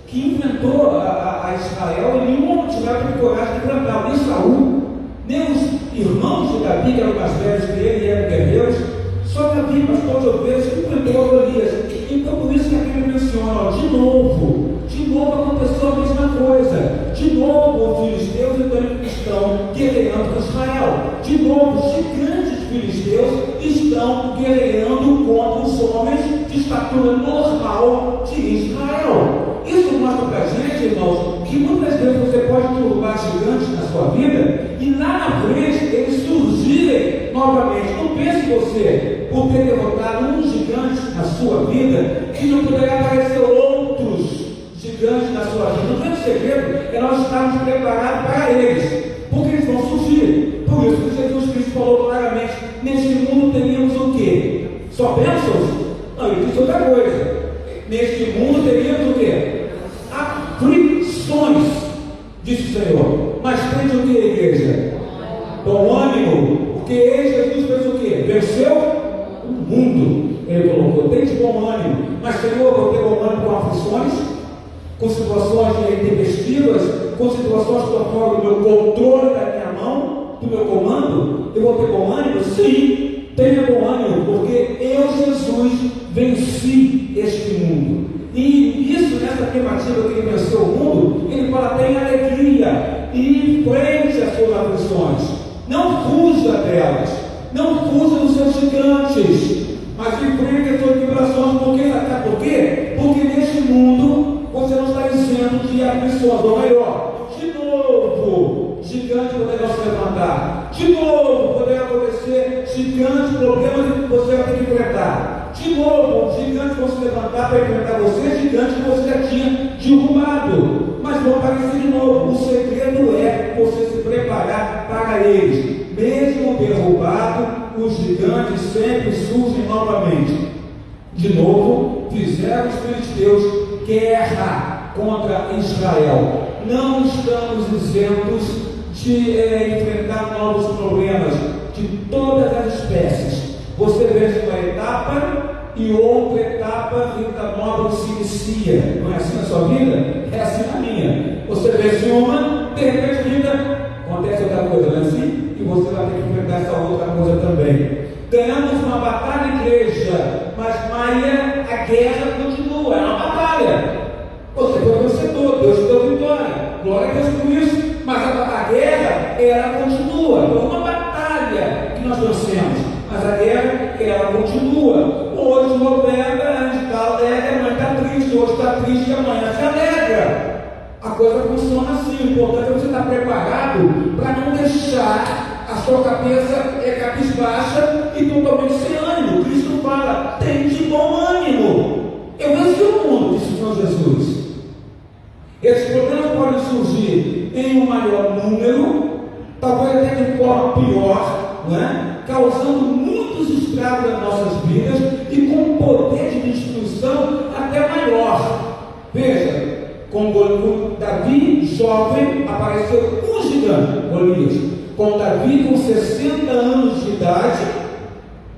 que enfrentou a Israel, e nenhum tiveram coragem de enfrentar, nem Saul, nem os irmãos de Davi, que eram mais velhos que ele e eram guerreiros. Só Davi, pastor de ovelhas, enfrentou Golias. Então, por isso que a Bíblia menciona, de novo aconteceu a mesma coisa. De novo, os filisteus estão guerreando com Israel. De novo, os gigantes filisteus estão guerreando contra os homens de estatura normal de Israel. Isso mostra para a gente, irmãos, que muitas vezes você pode derrubar gigantes na sua vida e lá na frente eles surgirem novamente. Não pense você, por ter derrotado um gigante na sua vida, que não poderá aparecer outros gigantes na sua vida. O grande segredo é nós estarmos preparados para eles, porque eles vão surgir. Por isso que Jesus Cristo falou claramente: neste mundo teríamos o quê? Só bênçãos? Não, ele disse outra coisa. Neste mundo teríamos o quê? Aflições, disse o Senhor. Mas tem o que, igreja? Bom ânimo, porque Jesus fez o quê? Venceu o mundo. Ele colocou: tem de bom ânimo. Mas, Senhor, eu vou ter bom ânimo com aflições, com situações intempestivas, com situações que estão fora do meu controle, da minha mão, do meu comando. Eu vou ter bom ânimo? Sim, tenha bom ânimo, porque eu, Jesus, venci este mundo. E isso, nessa afirmativa que ele venceu o mundo, ele fala: tenha alegria e enfrente as suas aflições. Não fuja delas, não fuja dos seus gigantes, mas enfrente as suas vibrações. Sabe por quê? Porque neste mundo você não está isento de aflições, ou melhor, de novo, gigante poderá se levantar, de novo poderá acontecer gigante, problemas que você vai ter que enfrentar, de novo, gigantes vão se levantar para enfrentar você, gigantes que você já tinha derrubado, mas vão aparecer de novo. O segredo é você se preparar para eles. Mesmo derrubado, os gigantes sempre surgem novamente. De novo, fizeram os filisteus guerra contra Israel. Não estamos isentos de enfrentar novos problemas de todas as espécies. Você vence uma etapa e outra etapa, vida nova se inicia. Não é assim na sua vida? É assim na minha. Você vence uma, de repente, vida acontece outra coisa, não é assim? E você vai ter que enfrentar essa outra coisa também. Ganhamos uma batalha, igreja, mas Maia, a guerra continua, é uma batalha. Você foi vencedor, Deus te deu vitória, glória a Deus por isso, mas a guerra, ela continua. É uma batalha que nós vencemos, mas a guerra, ela continua. Hoje o Roberto, a gente está alegre, amanhã está triste, hoje está triste e amanhã se alegra. A coisa funciona assim. O importante é você estar preparado para não deixar a sua cabeça cabisbaixa e totalmente sem ânimo. Cristo fala: tem de bom ânimo. Eu venci o mundo, disse o Senhor Jesus. Esses problemas podem surgir em um maior número, talvez até de forma pior, não é? Causando muitos muitos estragos nas nossas vidas e com um poder de destruição até maior. Veja, com Davi jovem apareceu um gigante, Golias. Com Davi com 60 anos de idade,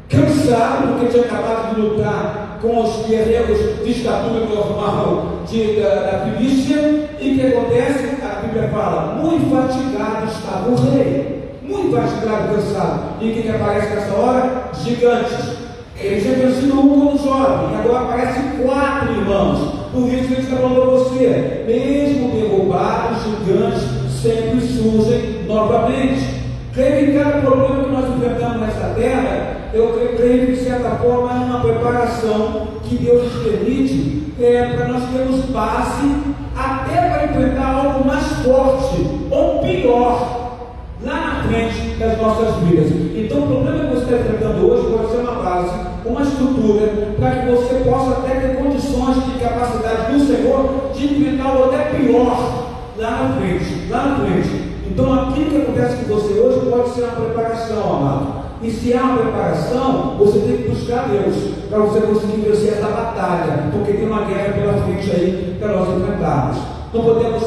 cansado porque tinha acabado de lutar com os guerreiros de estatura normal da Filístia, e o que acontece? A Bíblia fala, muito fatigado estava o rei, muito fatigado, cansado. E o que aparece nessa hora? Gigantes. Ele tinha vencido um quando jovem, e agora aparecem 4 irmãos. Por isso ele está falando para você, mesmo derrubados, gigantes sempre surgem novamente. Creio que cada problema que nós enfrentamos nessa terra, eu creio que de certa forma é uma preparação que Deus nos permite para nós termos base até para enfrentar algo mais forte ou pior lá na frente das nossas vidas. Então o problema que você está enfrentando hoje pode ser uma base, uma estrutura, para que você possa até ter condições de capacidade do Senhor de enfrentar algo até pior lá na frente. Então aquilo que acontece com você hoje pode ser uma preparação, amado. E se há uma preparação, você tem que buscar Deus para você conseguir vencer essa batalha, porque tem uma guerra pela frente aí para nós enfrentarmos. Não podemos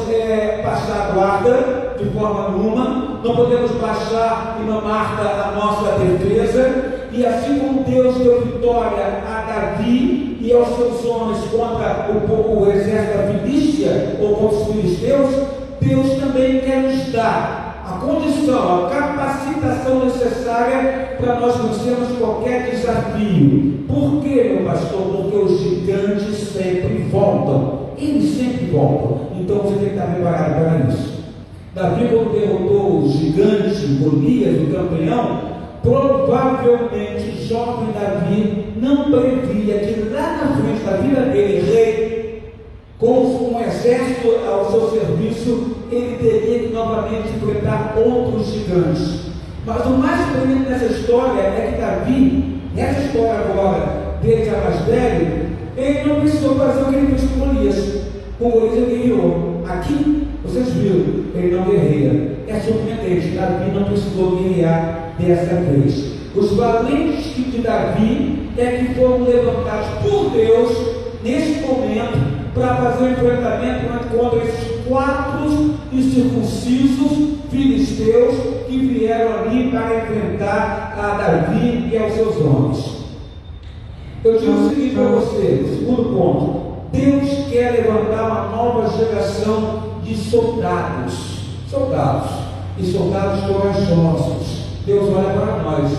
baixar a guarda de forma alguma, não podemos baixar e mamar a nossa defesa. E assim como Deus deu vitória a Davi e aos seus homens contra o exército da Filístia ou contra os filisteus, Deus também quer nos dar a condição, a capacitação necessária para nós vencermos qualquer desafio. Por quê, meu pastor? Porque os gigantes sempre voltam. Eles sempre voltam. Então você tem que estar preparado para isso. Davi, quando derrotou o gigante Golias, o campeão, provavelmente o jovem Davi não previa que lá na frente da vida dele, rei, com um exército ao seu serviço, ele teria que novamente enfrentar outros gigantes. Mas o mais bonito dessa história é que Davi, nessa história agora, dele já mais velho, ele não precisou fazer o que ele fez com Golias. Com Golias ele guerreou. Aqui, vocês viram, ele não guerreia. É surpreendente, Davi não precisou guerrear dessa vez. Os valentes de Davi é que foram levantados por Deus nesse momento para fazer o enfrentamento contra esses 4 incircuncisos filisteus que vieram ali para enfrentar a Davi e aos seus homens. Eu digo o seguinte para você, o segundo ponto: Deus quer levantar uma nova geração de soldados e soldados corajosos. Deus olha para nós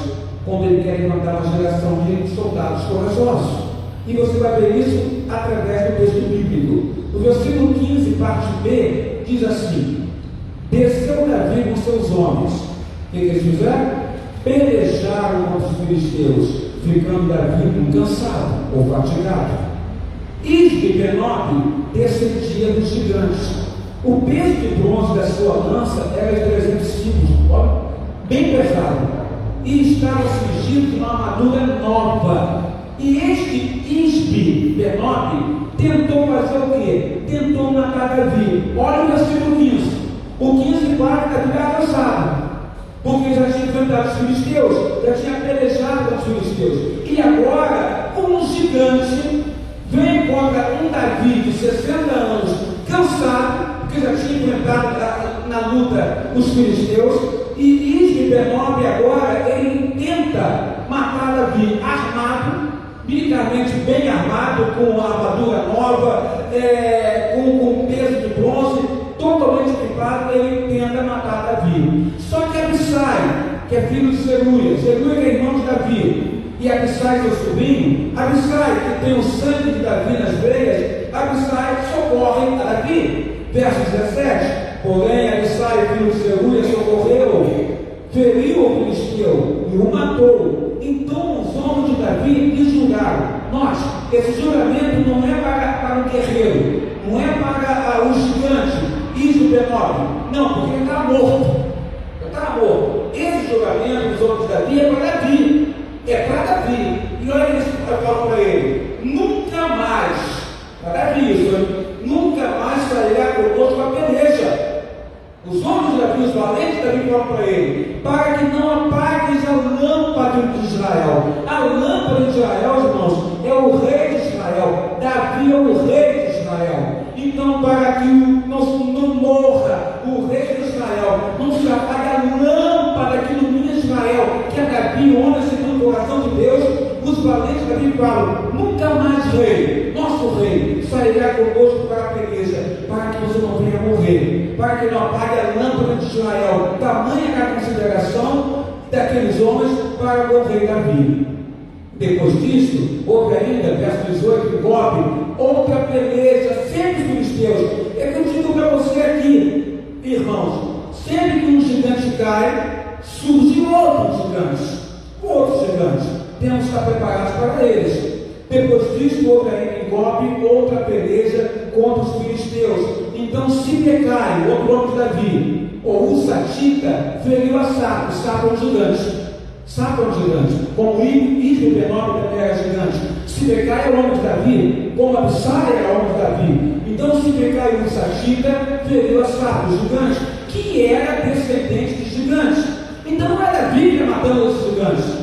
quando Ele quer levantar uma geração de soldados corajosos. E você vai ver isso através do texto bíblico. O versículo 15, parte B, diz assim: desceu Davi com seus homens. O que eles fizeram? Pelejaram contra os filisteus, ficando Davi cansado ou fatigado. Isbi-Benob descendia dos gigantes. O peso de bronze da sua lança era de 300 quilos, bem pesado, e estava cingido de uma armadura nova. E este Isbi-Benob tentou fazer o quê? Tentou matar Davi. Olha o versículo 15. O 15 parte Davi estava cansado, porque já tinha enfrentado os filisteus, já tinha pelejado com os filisteus. E agora, um gigante vem contra um Davi de 60 anos, cansado, porque já tinha enfrentado na luta os filisteus. E Isbi-Benob agora, ele tenta matar Davi armado, militarmente bem armado, com a armadura nova, com peso de bronze, totalmente equipado. Ele tenta matar Davi. Só que Abissai, que é filho de Zeruia que é irmão de Davi, e Abissai, seu sobrinho, Abissai, que tem o sangue de Davi nas veias, Abissai socorre a Davi. Verso 17: porém Abissai, filho de Zeruia, socorreu, feriu o filisteu e o matou. Então os homens de Davi lhe julgaram. Note, esse juramento não é para um guerreiro, não é para o gigante Isbi-Benob, não, porque ele está morto. Esse juramento dos homens de Davi é para Davi. E olha isso que eu falo para ele: nunca mais, para Davi isso, nunca mais sairá conosco a peleja. Os homens de Davi, os valentes de Davi, falam para ele: para que não apagues a lâmpada de Israel. A lâmpada de Israel, irmãos, é o rei de Israel. Davi é o rei de Israel. Então, para que não morra o rei de Israel, não se apague a lâmpada que ilumina Israel, que é Davi, homem segundo o coração de Deus, os valentes da Bíblia falam: nunca mais rei, nosso rei, sairá conosco para a peleja, para que você não venha morrer, para que não apague a lâmpada de Israel. Tamanha é a consideração daqueles homens para o rei Davi. Depois disso, houve ainda, verso 18, em Gobe, outra peleja, sempre filisteus. É que eu digo para você aqui, irmãos, sempre que um gigante cai, surgem outros gigantes. Temos que estar preparados para eles. Depois disso, houve ainda em Gobe outra peleja contra os filisteus. Então, Sibecai, outro homem de Davi, ou Usatita, feriu a Sapo. Sapo é um gigante. Sapo é um gigante. Como Isbenob também era gigante. Sibecai é o homem de Davi, como Abissai era o homem de Davi. Então, Sibecai e Usatita feriu a Sapo, o gigante, que era descendente de gigantes. Então, não é Davi que ia matando os gigantes.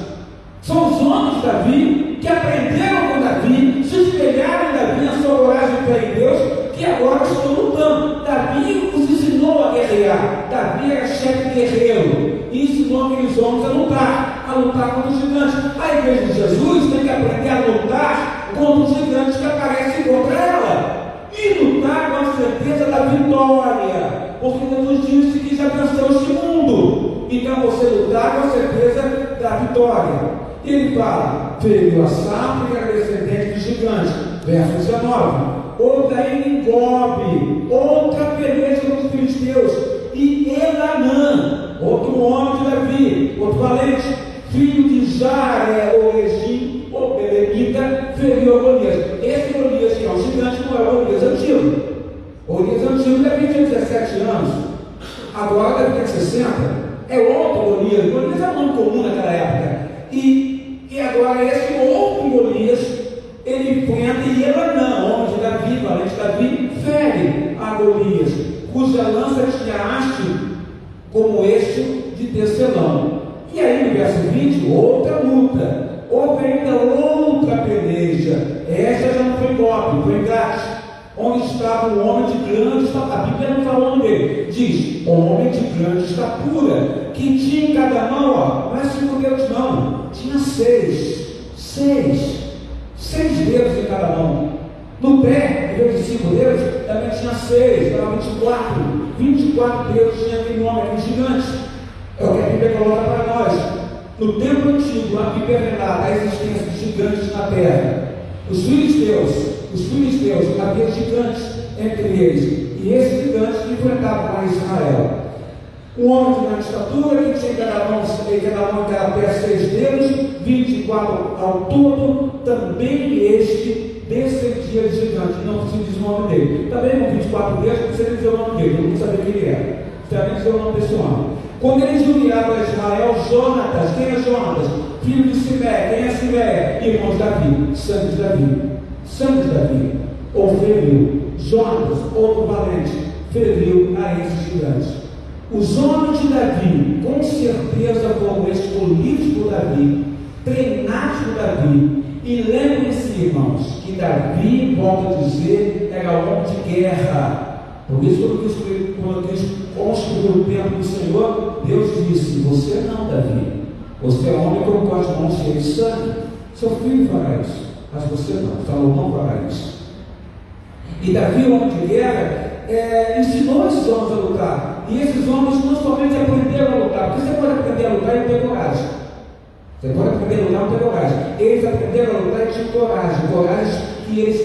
São os homens de Davi que aprenderam com Davi, se espelharam em Davi, na sua coragem de fé em Deus, que agora estão lutando. Davi os ensinou a guerrear. Davi era chefe guerreiro e ensinou aqueles homens a lutar contra os gigantes. A igreja de Jesus tem que aprender a lutar contra os gigantes que aparecem contra ela e lutar com a certeza da vitória, porque Jesus disse que já venceu este mundo. Então você lutar com a certeza da vitória. Ele fala: feriu a Sapo, que era descendente de gigantes. Verso 19. Outra ainda em Gobe, outra peleja com os filisteus. E Elanã, outro homem de Davi, outro valente, filho de Jaare-Oregim, ou Belemita, feriu a Golias. Esse Golias, que é um gigante, não é o Golias antigo. O Golias antigo, Davi tinha 17 anos. Agora deve ter 60. É outro Golias. Golias é um nome comum naquela época. E agora esse outro Golias, ele enfrenta Elanã, homem de Davi, valente de Davi, fere a Golias, cuja lança tinha haste como este de tecelão. E aí no verso 20, outra luta, houve ainda outra peleja. Essa já não foi em Gobe, foi em Gate, onde estava um homem de grande estatura. A Bíblia não fala o nome dele, diz homem de grande estatura, que tinha em cada mão, não é 5 dedos não, tinha 6 dedos em cada mão. No pé, em vez de 5 dedos, também tinha 6, dava 24 dedos tinha aquele homem, aquele gigante. É o que a Bíblia coloca para nós. No tempo antigo, a Bíblia relata a existência de gigantes na terra. Os filisteus, havia gigantes entre eles, e esses gigantes enfrentavam a Israel. Um homem de grande estatura, que tinha cada mão em cada pé 6 dedos, 24 ao todo, também este descendia de gigante. Não se diz o nome dele. Também com 24 dedos, não precisa dizer o nome dele, eu não sabia quem ele era. Também dizer o nome desse homem. Quando eles enviaram a Israel, Jonatas, quem é Jonatas? Filho de Simeia. Quem é Simeia? Irmão de Davi, sangue de Davi, ou feriu. Jonatas, outro valente, feriu a esses gigantes. Os homens de Davi, com certeza foram escolhidos por Davi, treinados por Davi. E lembrem-se, irmãos, que Davi, volto a dizer, era homem de guerra. Por isso, quando Cristo construiu o templo do Senhor, Deus disse: você não, Davi, você é homem com as mãos cheias de sangue. Seu filho fará isso, mas você não, Salomão fará isso. E Davi, homem de guerra, ensinou esses homens a lutar. E esses homens não somente aprenderam a lutar, porque você pode aprender a lutar e não ter coragem. Você pode aprender a lutar e não ter coragem. Eles aprenderam a lutar e tinham coragem que eles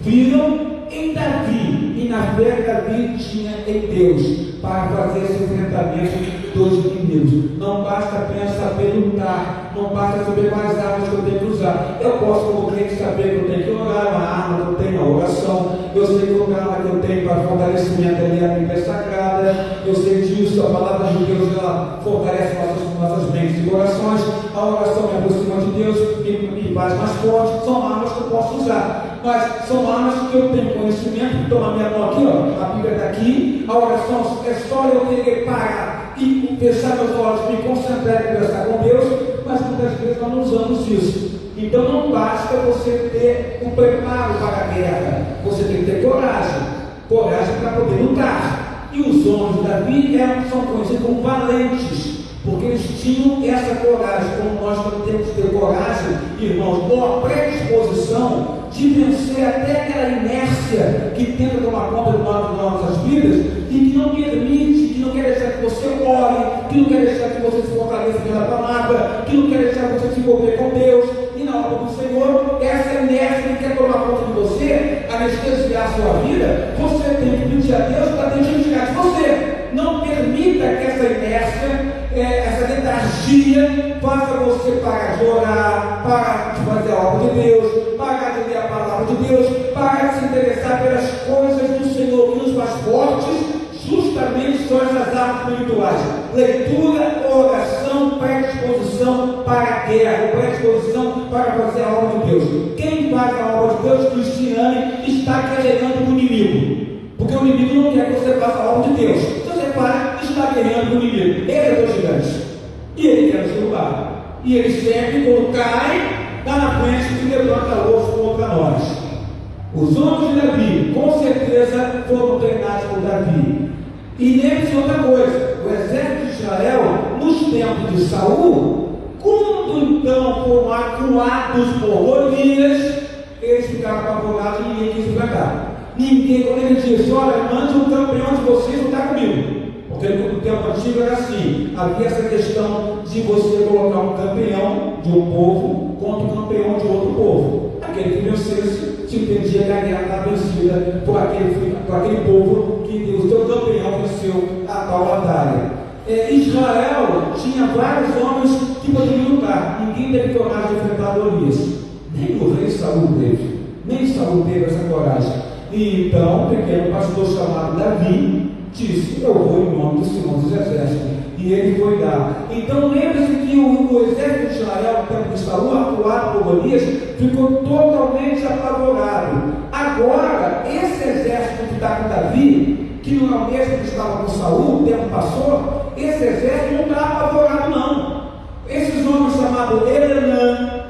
viram em Davi, e na fé que Davi tinha em Deus, para fazer esse enfrentamento dos inimigos. Não basta apenas saber lutar, não basta saber quais armas que eu tenho que usar. Eu posso, como crente, saber que eu tenho que orar, uma arma que eu tenho, uma oração. Eu sei que o arma que eu tenho para fortalecimento ali a Bíblia Sagrada. Eu sei disso, a palavra de Deus, ela fortalece nossas mentes e corações. A oração me aproxima de Deus, me faz mais forte. São armas que eu posso usar. Mas são armas que eu tenho conhecimento. Então na minha mão aqui, ó, a Bíblia está aqui. A oração é só eu querer parar e fechar meus olhos, me concentrar e conversar com Deus. mas muitas vezes nós não usamos isso. Então não basta você ter um preparo para a guerra, você tem que ter coragem para poder lutar. E os homens de Davi são conhecidos como valentes, porque eles tinham essa coragem, como nós também temos que ter coragem, irmãos, ou a predisposição de vencer até aquela inércia que tenta tomar conta de nossas vidas e que não permite, que não quer deixar que você ore, que não quer deixar que você se fortaleça pela palavra, que não quer deixar você se envolver com Deus e na obra do Senhor. Essa inércia que quer tomar conta de você, anestesiar a sua vida, você tem que pedir a Deus para Deus tirar de você. Não permita que essa inércia, essa letargia faça você parar de orar, parar de fazer a obra de Deus, parar de ler a palavra de Deus, parar de se interessar pelas coisas do Senhor que nos faz fortes. Justamente são essas armas espirituais: leitura, oração, predisposição para a guerra, predisposição para fazer a obra de Deus. Quem faz a obra de Deus, cristiano, está guerreando com o inimigo, porque o inimigo não quer que você faça a obra de Deus. Então você para, está guerreando com o inimigo. Ele é o gigante e ele quer nos derrubar, e ele sempre, quando cai, está na frente e levanta outros contra nós. Os homens de Davi, com certeza, foram treinados por Davi. E lembre-se outra coisa: o exército de Israel, nos tempos de Saul, quando então foram acuados por Golias, eles ficaram apavorados e ninguém quis enfrentar. Ninguém, quando ele disse: olha, mande um campeão de vocês lutar comigo. Porque no tempo antigo era assim: havia essa questão de você colocar um campeão de um povo contra um campeão de outro povo. Aquele que vencesse se entendia que a guerra estava vencida por aquele povo que o seu campeão venceu a tal batalha. Israel tinha vários homens que poderiam lutar. Ninguém teve coragem de enfrentar Golias. Nem o rei Saul teve. Nem Saul teve essa coragem. E então um pequeno pastor chamado Davi disse: eu vou em nome do Senhor dos Exércitos. E ele foi dar. Então lembre-se que o exército de Israel, no tempo de Saul, acuado por Golias, ficou totalmente apavorado. Agora, esse exército que está com Davi, que não é o mesmo que estava com Saul, o tempo passou, esse exército não está apavorado, não. Esses homens chamados Elenã,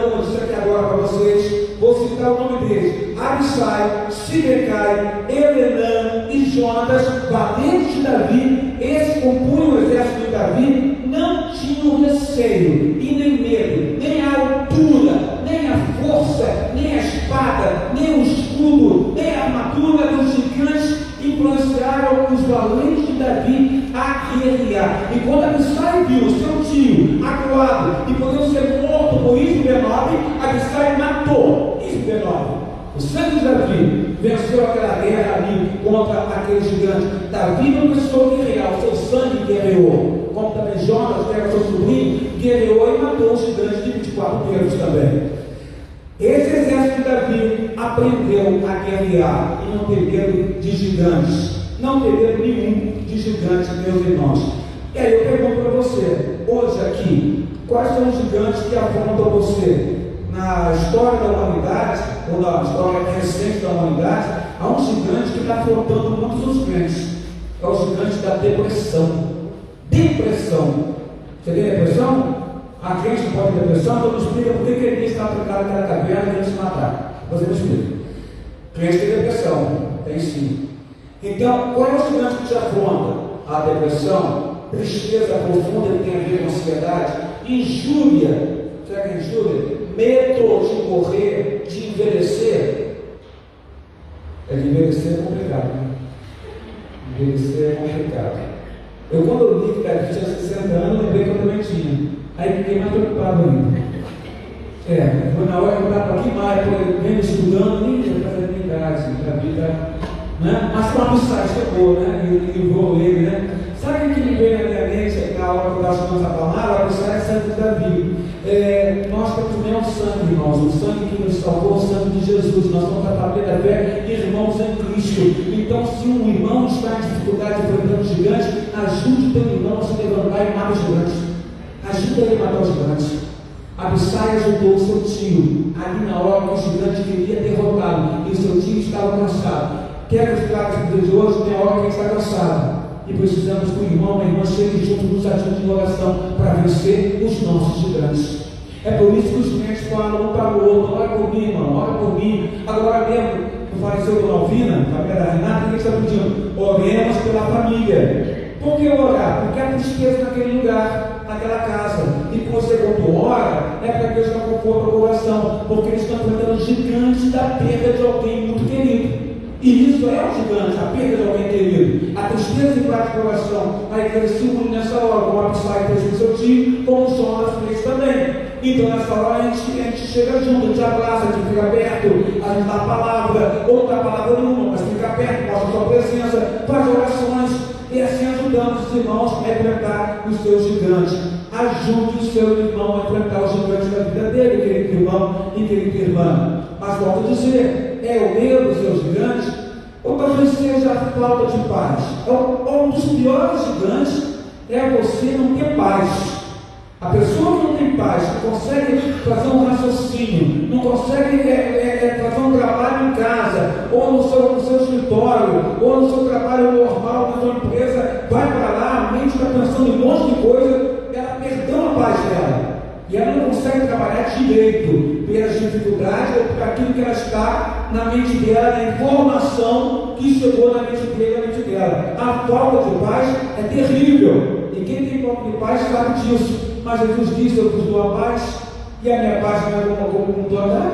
como eu disse aqui agora para vocês, vou citar o nome deles: Abissai, Sibecai, Elenã e Jonatas, valentes de Davi. Esse compunham o exército de Davi, não tinham receio e nem medo, nem a altura, nem a força, nem a espada, nem o escudo, nem a armadura dos gigantes influenciaram os valentes de Davi a guerrear. E quando Abissai viu seu tio acuado e podendo ser morto por Isbi-Benob, Abissai matou Isbi-Benob. O sangue de Davi venceu aquela guerra ali contra aquele gigante. Davi não precisou guerrear, o seu sangue guerreou. Como também Jonas, que era seu sobrinho, guerreou e matou o gigante de 24 guerreiros também. Esse exército de Davi aprendeu a guerrear e não ter medo de gigantes. Não ter medo nenhum de gigantes, meus irmãos. E aí eu pergunto para você, hoje aqui, quais são os gigantes que afrontam você? Na história da humanidade, ou na história recente da humanidade, há um gigante que está afrontando muitos dos crentes. É o gigante da depressão. Depressão. Você tem depressão? A crente não pode ter depressão, então me explica por que ele está trancado naquela caverna e querendo se matar. Você me explica. Crente tem depressão. Tem sim. Então, qual é o gigante que te afronta? A depressão, tristeza profunda que tem a ver com ansiedade, injúria. Sabe o que é injúria? Medo de morrer, de envelhecer. De envelhecer é complicado, né? Envelhecer é complicado. Eu, quando eu li que Davi tinha 60 anos, lembrei que eu também tinha. Aí fiquei mais preocupado ainda. Foi na hora que eu estava aqui mais, vendo, estudando, nem ia fazer a minha idade, a vida, né? Mas para almoçar chegou, né? E livrou ele, né? Sabe o que me veio na minha mente na hora que eu estava estudando essa palavra? A almoçar é sangue de Davi. Nós temos o mesmo sangue, irmãos, o sangue que nos salvou, o sangue de Jesus. Nós somos a família da fé, irmãos em Cristo. Então, se um irmão está em dificuldade enfrentando um gigante, ajude o teu irmão a se levantar e matar o gigante. Ajuda ele a matar o gigante. Abissai ajudou o seu tio ali na hora que o gigante queria derrotá-lo e o seu tio estava cansado. Quero ficar no dia de hoje, tem hora que a gente está cansado. E precisamos que o irmão, a irmã chegue junto nos ajude de oração para vencer os nossos gigantes. É por isso que os médicos falam um para o outro: ora por mim, irmão, ora por mim. Agora mesmo, o faleceu Dona Alvina, família da Renata, que está pedindo? Oremos pela família. Por que orar? Porque há tristeza naquele lugar, naquela casa. E você, quando ora, é para Deus dar conforto ao coração, porque eles estão enfrentando gigantes da perda de alguém muito querido. E isso é um gigante, a perda de alguém querido. A tristeza invade o coração. A igreja se une nessa hora, como a Psy fez com seu tio, como o Jonas fez também. Então nessa hora a gente chega junto, a gente abraça, a gente fica perto, a gente dá a palavra, ou não dá a palavra nenhuma, mas fica perto, mostra a sua presença, faz orações, e assim ajudamos os irmãos a enfrentar os seus gigantes. Ajude o seu irmão a enfrentar os gigantes da vida dele, querido irmão e querida irmã. Mas volto a dizer, é o medo dos seus gigantes, ou talvez seja a falta de paz. Um dos piores gigantes é você não ter paz. A pessoa que não tem paz, que consegue fazer um raciocínio, não consegue fazer um trabalho em casa, ou no seu escritório, ou no seu trabalho normal, na sua empresa, vai para lá, a mente está pensando em um monte de coisa, ela perdeu a paz dela. E ela não consegue trabalhar direito pelas dificuldades ou por aquilo que ela está na mente dela, na informação que chegou na mente dele, na mente dela. A falta de paz é terrível. E quem tem falta de paz sabe disso. Mas Jesus disse: eu vos dou a paz, e a minha paz não é como o mundo dá.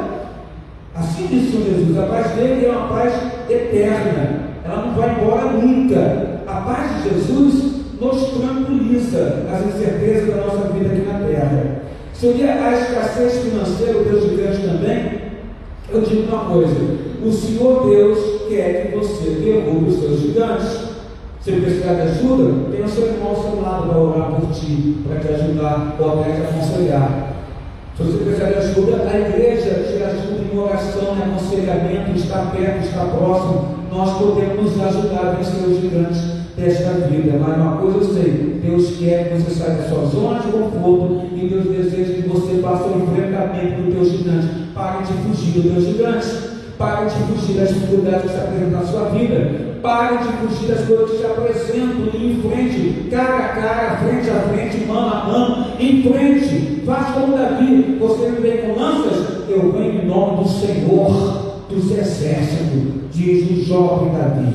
Assim disse o Jesus: a paz dele é uma paz eterna, ela não vai embora nunca. A paz de Jesus nos tranquiliza as incertezas da nossa vida aqui na terra. Seria a escassez financeira, o Deus gigante também? Eu digo uma coisa: o Senhor Deus quer que você derrube os seus gigantes. Se precisar de ajuda, tem o seu irmão ao seu lado para orar por ti, para te ajudar ou até te aconselhar. Se você precisar de ajuda, a igreja te ajuda em oração, em aconselhamento, está perto, está próximo. Nós podemos nos ajudar a vencer os gigantes desta vida. Mas uma coisa eu sei: Deus quer que você saia da sua zona de conforto, e Deus deseja que você faça o enfrentamento do teu gigante. Pare de fugir do teu gigante. Pare de fugir das dificuldades que se apresentam na sua vida. Pare de fugir das coisas que se apresentam em frente, cara a cara, frente a frente, mano a mano, em frente. Faça como Davi: você me vem com lanças, eu venho em nome do Senhor dos exércitos, diz o jovem Davi.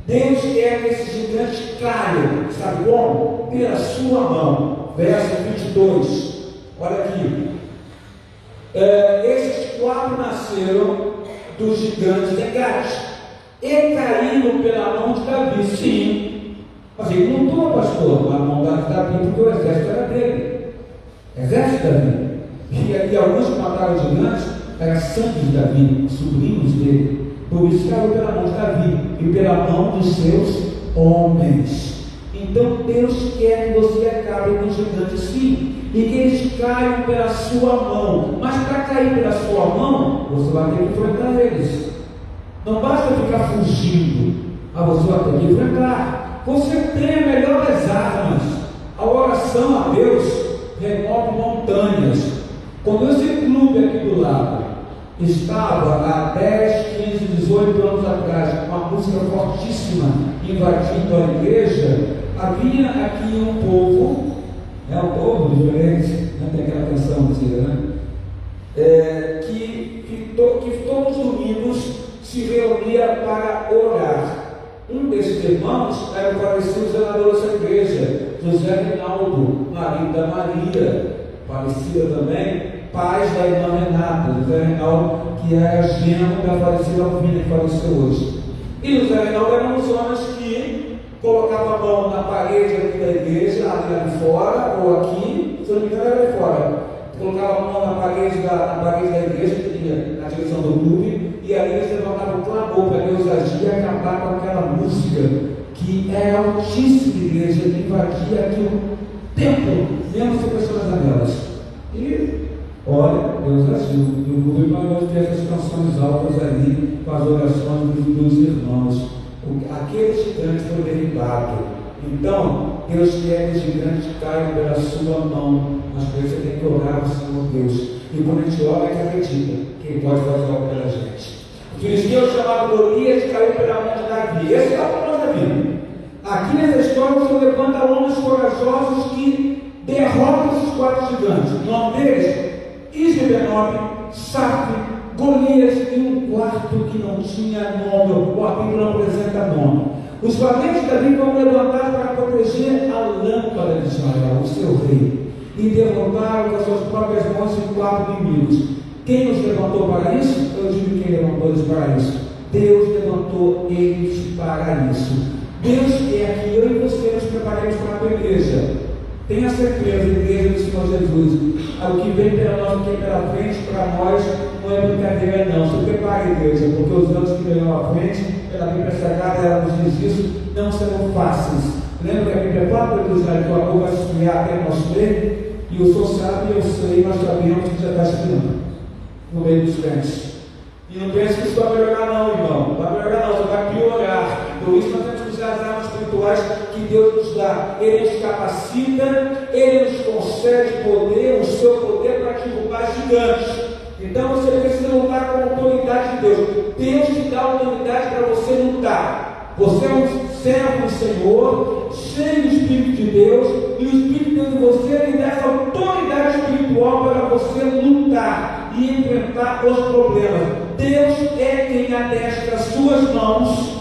Deus quer que esse gigante caia, sabe como? Pela sua mão. Verso 22, olha aqui. Esses 4 nasceram dos gigantes de Gade e caíram pela mão de Davi. Sim, mas ele não lutou, pastor, na mão de Davi, porque o exército era dele. Exército de Davi. E alguns que mataram os gigantes eram sangue de Davi, sobrinhos dele. Por isso caiu pela mão de Davi e pela mão dos seus homens. Então Deus quer que você acabe com os gigantes, sim, e que eles caiam pela sua mão. Mas para cair pela sua mão, você vai ter que enfrentar eles. Não basta ficar fugindo, mas você vai ter que enfrentar. Você tem a melhor das armas. A oração a Deus remove montanhas. Quando esse clube aqui do lado estava há 10, 15, 18 anos atrás, com uma música fortíssima invadindo a igreja, havia aqui um povo, um povo diferente, tem aquela canção dizia, que todos os domingos se reunia para orar. Um desses irmãos era o falecido zelador dessa igreja, José Reinaldo, marido da Maria, falecida também, pai da irmã Renata, José Reinaldo, que era genro da falecida Alvina, que faleceu hoje. E o José Reinaldo era um dos homens que colocava a mão na parede aqui da igreja, ali fora, ou aqui, se não me engano era ali fora. Colocava a mão na parede da igreja, que tinha na direção do clube, e ali eles levantavam o clamor para Deus agir e acabar com aquela música que é altíssima igreja, que invadia aqui o templo, mesmo sem pessoas nas janelas. E olha, Deus agiu. E o clube mandou ter essas canções altas ali, com as orações dos irmãos. Aquele gigante foi derribado. Então, Deus quer que os gigantes caiam pela sua mão. Mas por isso você tem que orar ao Senhor Deus. E quando a gente ora, a gente acredita que Ele pode fazer algo pela gente. O filisteu chamado Golias caiu pela mão de Davi. Esse é o nome de Davi. Aqui nessa história o Senhor levanta homens corajosos que derrotam esses 4 gigantes. O nome deles: Isbibenob, Safi, Golias e um quarto que não tinha nome, ou a Bíblia não apresenta nome. Os valentes da Bíblia vão levantar para proteger a lâmpada de Israel, o seu rei, e derrotaram com as suas próprias mãos os 4 inimigos. Quem os levantou para isso? Eu digo quem levantou eles para isso. Deus levantou eles para isso. Deus quer que eu e você nos preparemos para a igreja. Tenha certeza, igreja do Senhor Jesus. O que vem pela frente para nós não é brincadeira, não. Se prepare, igreja, porque os anos que vêm à frente, pela Bíblia Sagrada, ela nos diz isso, não serão fáceis. Lembra que a Bíblia fala para Israel que o amor vai esfriar até nós ler? E o Senhor sabe, eu sei, nós sabemos que já está esfriando no meio dos crentes. E não pense que isso vai melhorar, não, irmão. Não vai melhorar, não, só vai piorar. Por isso nós temos que usar as armas espirituais que Deus nos dá. Ele nos capacita, Ele nos concede poder, o seu poder para derrubar gigantes. Então você precisa lutar com a autoridade de Deus. Deus te dá autoridade para você lutar. Você é um servo do Senhor, cheio do Espírito de Deus, e o Espírito dentro de você lhe dá essa autoridade espiritual para você lutar e enfrentar os problemas. Deus é quem adestra as suas mãos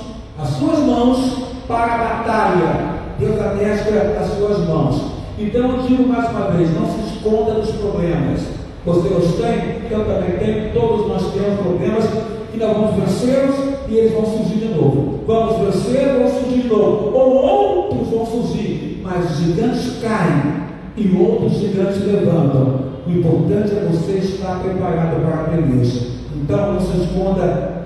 para a batalha. Deus adestra as suas mãos. Então eu digo mais uma vez, não se esconda dos problemas. Você os tem, eu também tenho, todos nós temos problemas, e nós vamos vencê-los e eles vão surgir de novo. Vamos vencer, vão surgir de novo. Ou outros vão surgir, mas gigantes caem e outros gigantes levantam. O importante é você estar preparado para a peleja. Então não se esconda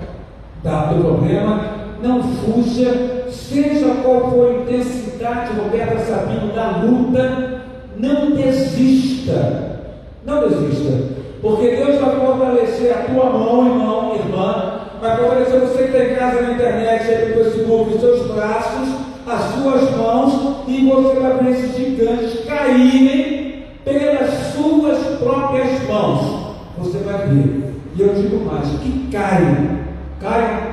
do problema, não fuja, seja qual for a intensidade, Roberta Sabino, da luta, não desista. Não desista, porque Deus vai fortalecer a tua mão, irmão, irmã, vai fortalecer você que está em casa na internet, aí no Facebook, os seus braços, as suas mãos, e você vai ver esses gigantes caírem pelas suas próprias mãos. Você vai ver. E eu digo mais, que caiam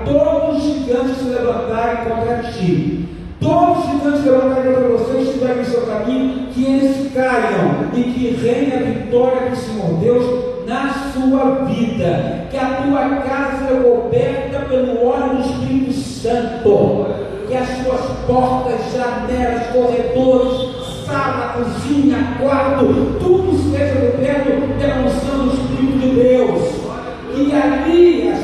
todos os gigantes que se levantarem contra ti. Todos os gigantes que levantarem contra você, que estiverem no seu caminho, que eles caiam e que reine a vitória do Senhor Deus na sua vida. Que a tua casa seja coberta pelo óleo do Espírito Santo. Que as suas portas, janelas, corredores, sala, cozinha, quarto, tudo seja coberto pela unção do Espírito de Deus. E ali as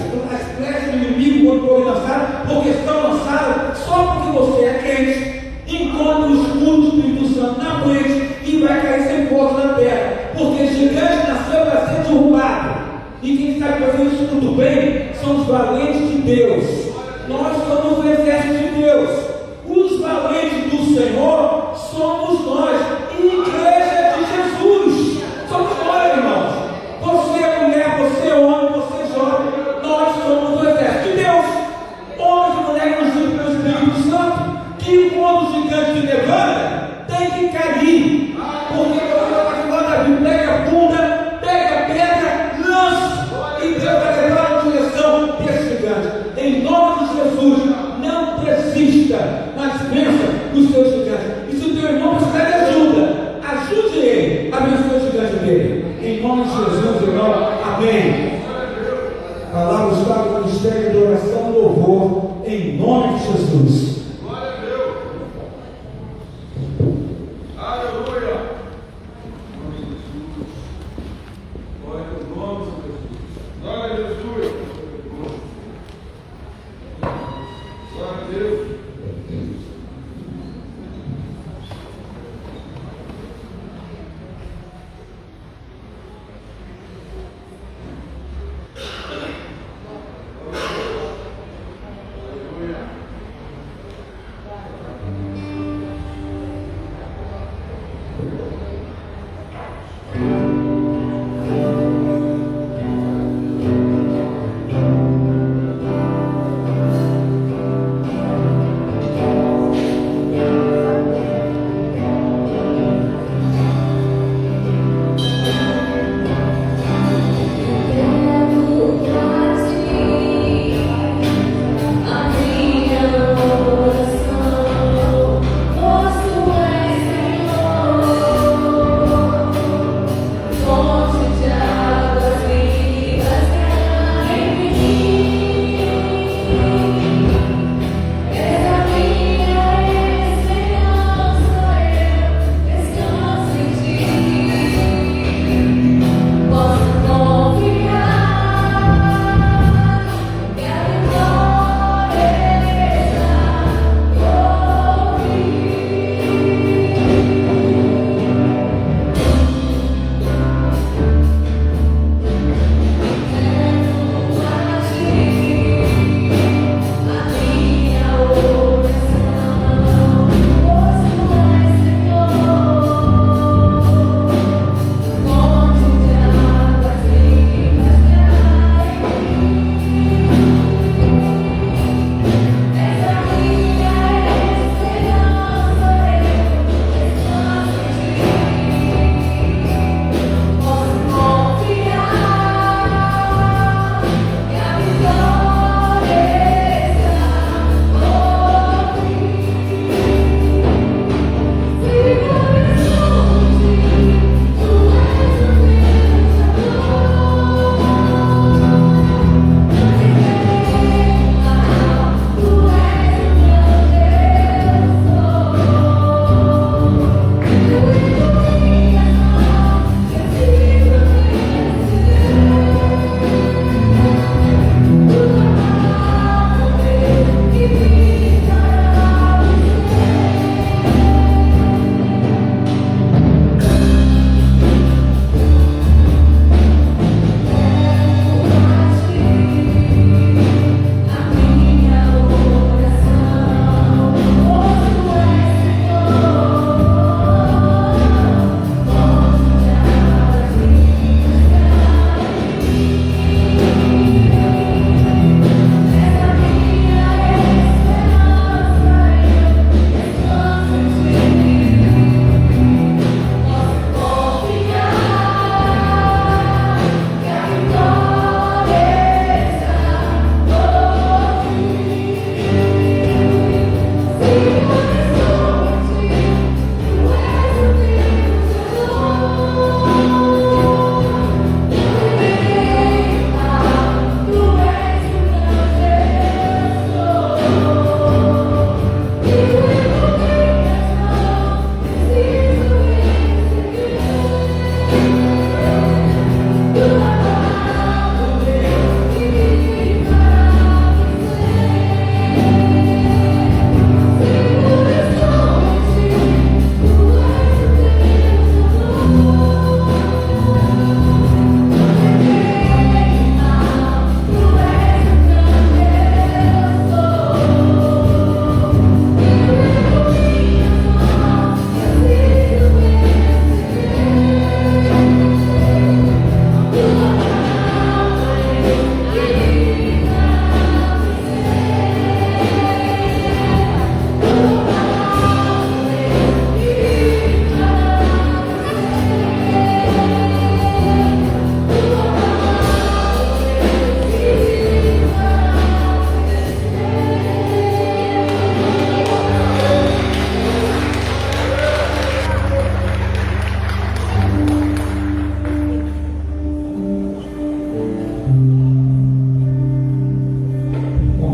flechas do inimigo, quando forem lançadas, porque estão lançadas só porque você é crente, encontra o escudo do Espírito Santo na frente e vai cair sem força na terra, porque gigante nasceu para ser derrubado. E quem sabe fazer isso muito bem são os valentes de Deus. Nós somos o exército de Deus. Os valentes do Senhor somos nós, igreja de Jesus. Somos nós, irmãos. Você é mulher, você é homem, você é jovem. Nós somos o exército de Deus. Homens e mulheres ungidos pelo Espírito Santo, que quando o gigante se levanta, tem que cair. Porque você vai participar da vida, pega a bunda, pega a pedra, lança, e Deus vai levar na direção desse gigante. Em nome de Jesus, não desista, mas vença os seus gigantes. E se o teu irmão precisar de ajuda, ajude ele a vencer o gigante dele. Em nome de Jesus, irmão. Amém. A palavra está no ministério de oração e louvor, em nome de Jesus. Glória a Deus. Aleluia. Glória ao nome de Jesus. Glória a Jesus. Glória a Deus.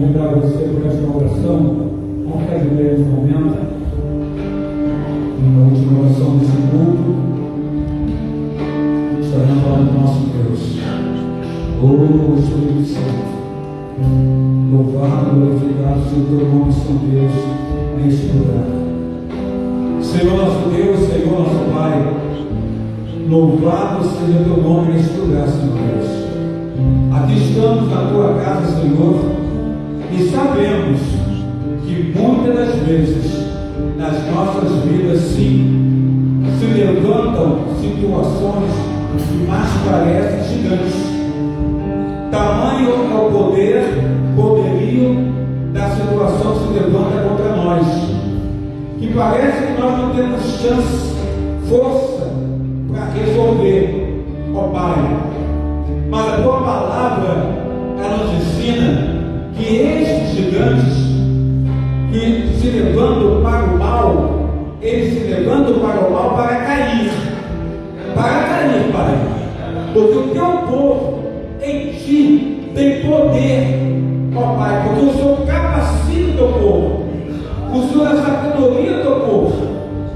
convidar você por esta oração. Vamos ficar de pé nesse momento. Na última oração desse culto, estaremos falando do nosso Deus. Oh, Espírito Santo, louvado e glorificado seja o teu nome, Senhor Deus, neste lugar. Senhor nosso Deus, Senhor nosso Pai, louvado seja o teu nome neste lugar, Senhor Deus. Aqui estamos na tua casa, Senhor, e sabemos que muitas das vezes nas nossas vidas, sim, se levantam situações que mais parecem gigantes. Tamanho é o poderio da situação que se levanta contra nós, que parece que nós não temos chance, força para resolver, ó Pai. Mas a tua palavra, ela nos ensina que estes gigantes que se levantam para o mal, eles se levantam para o mal para cair, Pai, porque o teu povo em ti tem poder, ó Pai, porque o Senhor capacita o teu povo, o Senhor dá sabedoria ao teu povo,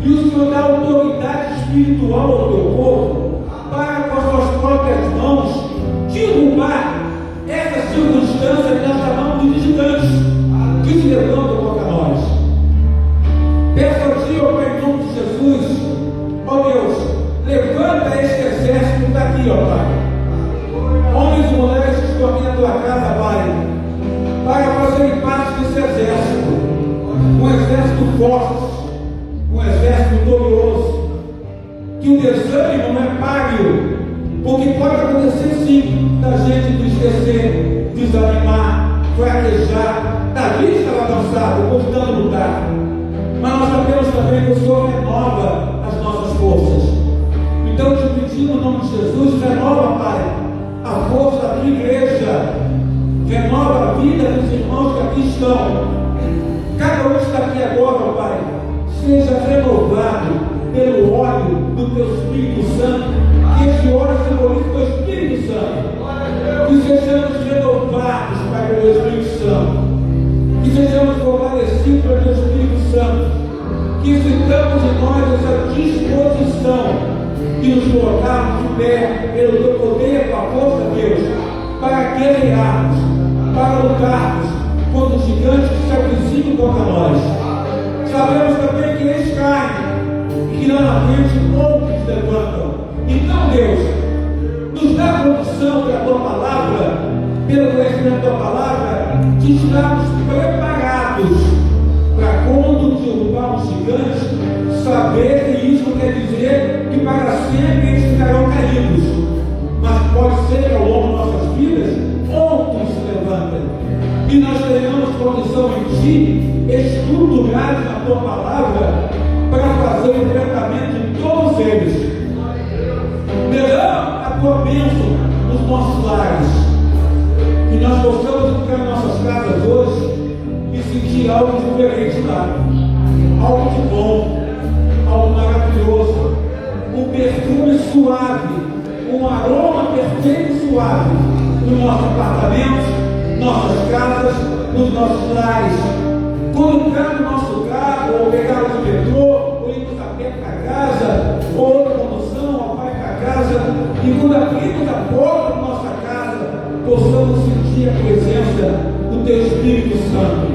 e o Senhor dá autoridade espiritual ao teu povo, para com as suas próprias mãos derrubar essa circunstância que nós chamamos de gigantes, que se levantam contra nós. Peço a ti, ó Pai, em nome de Jesus, ó Deus, levanta este exército que está aqui, ó Pai. Homens e mulheres que estão aqui na tua casa, Pai, para fazerem parte desse exército, um exército forte, um exército vitorioso, que o desânimo não é páreo, porque pode acontecer sim, da gente entristecer, desanimar, fraquejar. Davi estava cansado, buscando lutar, mas nós sabemos também que o Senhor renova as nossas forças. Então eu te pedi no nome de Jesus, renova, Pai, a força da tua igreja, renova a vida dos irmãos que aqui estão. Cada um que está aqui agora, Pai, seja renovado pelo óleo do teu Espírito Santo, que este óleo simboliza o teu Espírito Santo. Que sejamos renovados, Pai, pelo Espírito Santo, que sejamos fortalecidos pelo teu Espírito Santo, que sintamos em nós essa disposição de nos colocarmos de pé pelo teu poder, com a força de Deus, para guerrearmos, para lutarmos contra os gigantes que se aproximam contra nós. Sabemos também que eles caem e que lá na frente outros se levantam. Então, Deus, nos dá condição pela tua palavra, pelo conhecimento da tua palavra, de estarmos preparados para quando derrubar os gigantes, saber que isso quer dizer que para sempre eles ficarão caídos, mas pode ser que ao longo de nossas vidas outros se levantem e nós tenhamos condição em ti, estruturados na tua palavra, para fazer o enfrentamento de todos eles. Derrama a tua bênção nos nossos lares, que nós possamos entrar em nossas casas hoje e sentir algo diferente lá, algo de bom, algo maravilhoso, um perfume suave, um aroma perfeito e suave nos nossos apartamentos, nossas casas, nos nossos lares. Quando entrar no nosso carro, ou pegar o metrô, ou irmos a pé para casa, ou outra condução, ou vai para casa, e quando abrimos a porta da nossa casa, possamos sentir a presença do teu Espírito Santo.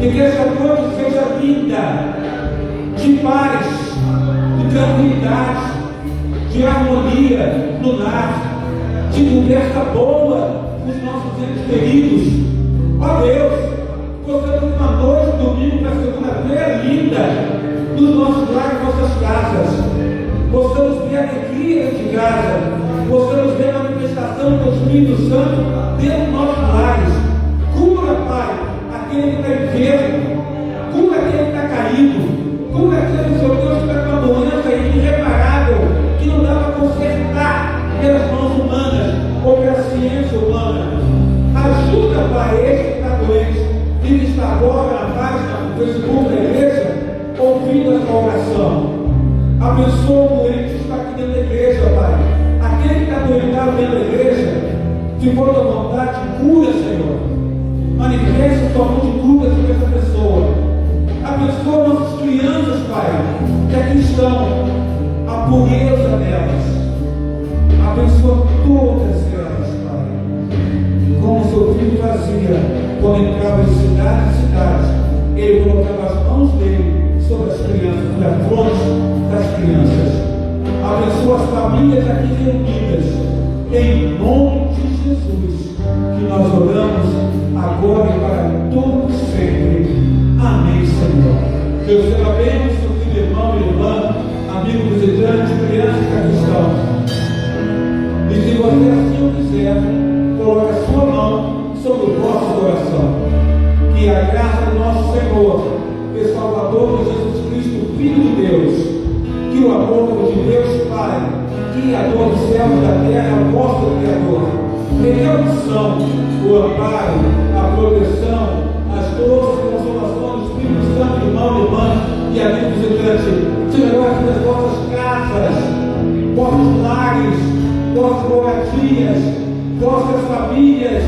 E que essa noite seja linda, de paz, de tranquilidade, de harmonia no lar, de conversa boa com os nossos entes queridos. Ó Deus, possamos uma noite, domingo para segunda-feira linda, nos nossos lares, nossas casas. Possamos ter alegria de casa, possamos ver a manifestação do Espírito Santo dentro dos nossos lares. Cura, Pai, aquele que está enfermo, cura aquele que está caído, cura aquele, Senhor Deus, que está com uma doença irreparável, que não dá para consertar pelas mãos humanas ou pela ciência humana. Ajuda, Pai, esse que está doente, e que está agora na página do Facebook da igreja, ouvindo essa oração. Abençoa o doente que está aqui dentro da igreja, Pai. Aquele que está doentado dentro da igreja, se for da vontade, cura, Senhor. Manifesta tivesse somente dúvida sobre essa pessoa. Abençoa nossas crianças, Pai, que aqui estão, a pureza delas. Abençoa todas elas, Pai. Como o seu filho fazia quando entrava de cidade em cidade, ele colocava as mãos dele sobre as crianças, sobre a fronte das crianças. Abençoa as famílias aqui reunidas, em nome de Jesus, que nós oramos agora e para todos sempre. Amém, Senhor. Deus te abençoe, seu filho, irmão e irmã, amigo visitante, criança e cristão. E se você assim o quiser, coloque a sua mão sobre o vosso coração. Que a graça do nosso Senhor e Salvador Jesus Cristo, Filho de Deus, que o amor de Deus Pai, Criador dos céus e da terra, o vosso Criador, que a unção, o amparo, a proteção, as doces consolações do Espírito Santo, irmão e irmã e amigo visitante, seja agora aqui nas vossas casas, vossos lares, vossas moradias, vossas famílias,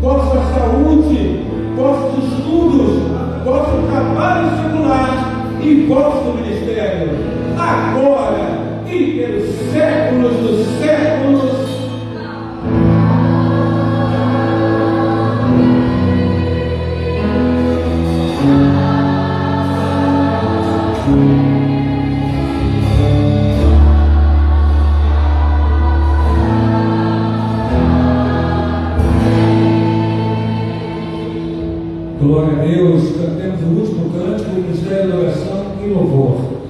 vossa saúde, vossos estudos, vosso trabalho secular e vosso ministério, agora e pelos séculos dos séculos. Glória a Deus, cantemos o último cântico, o ministério da oração e louvor.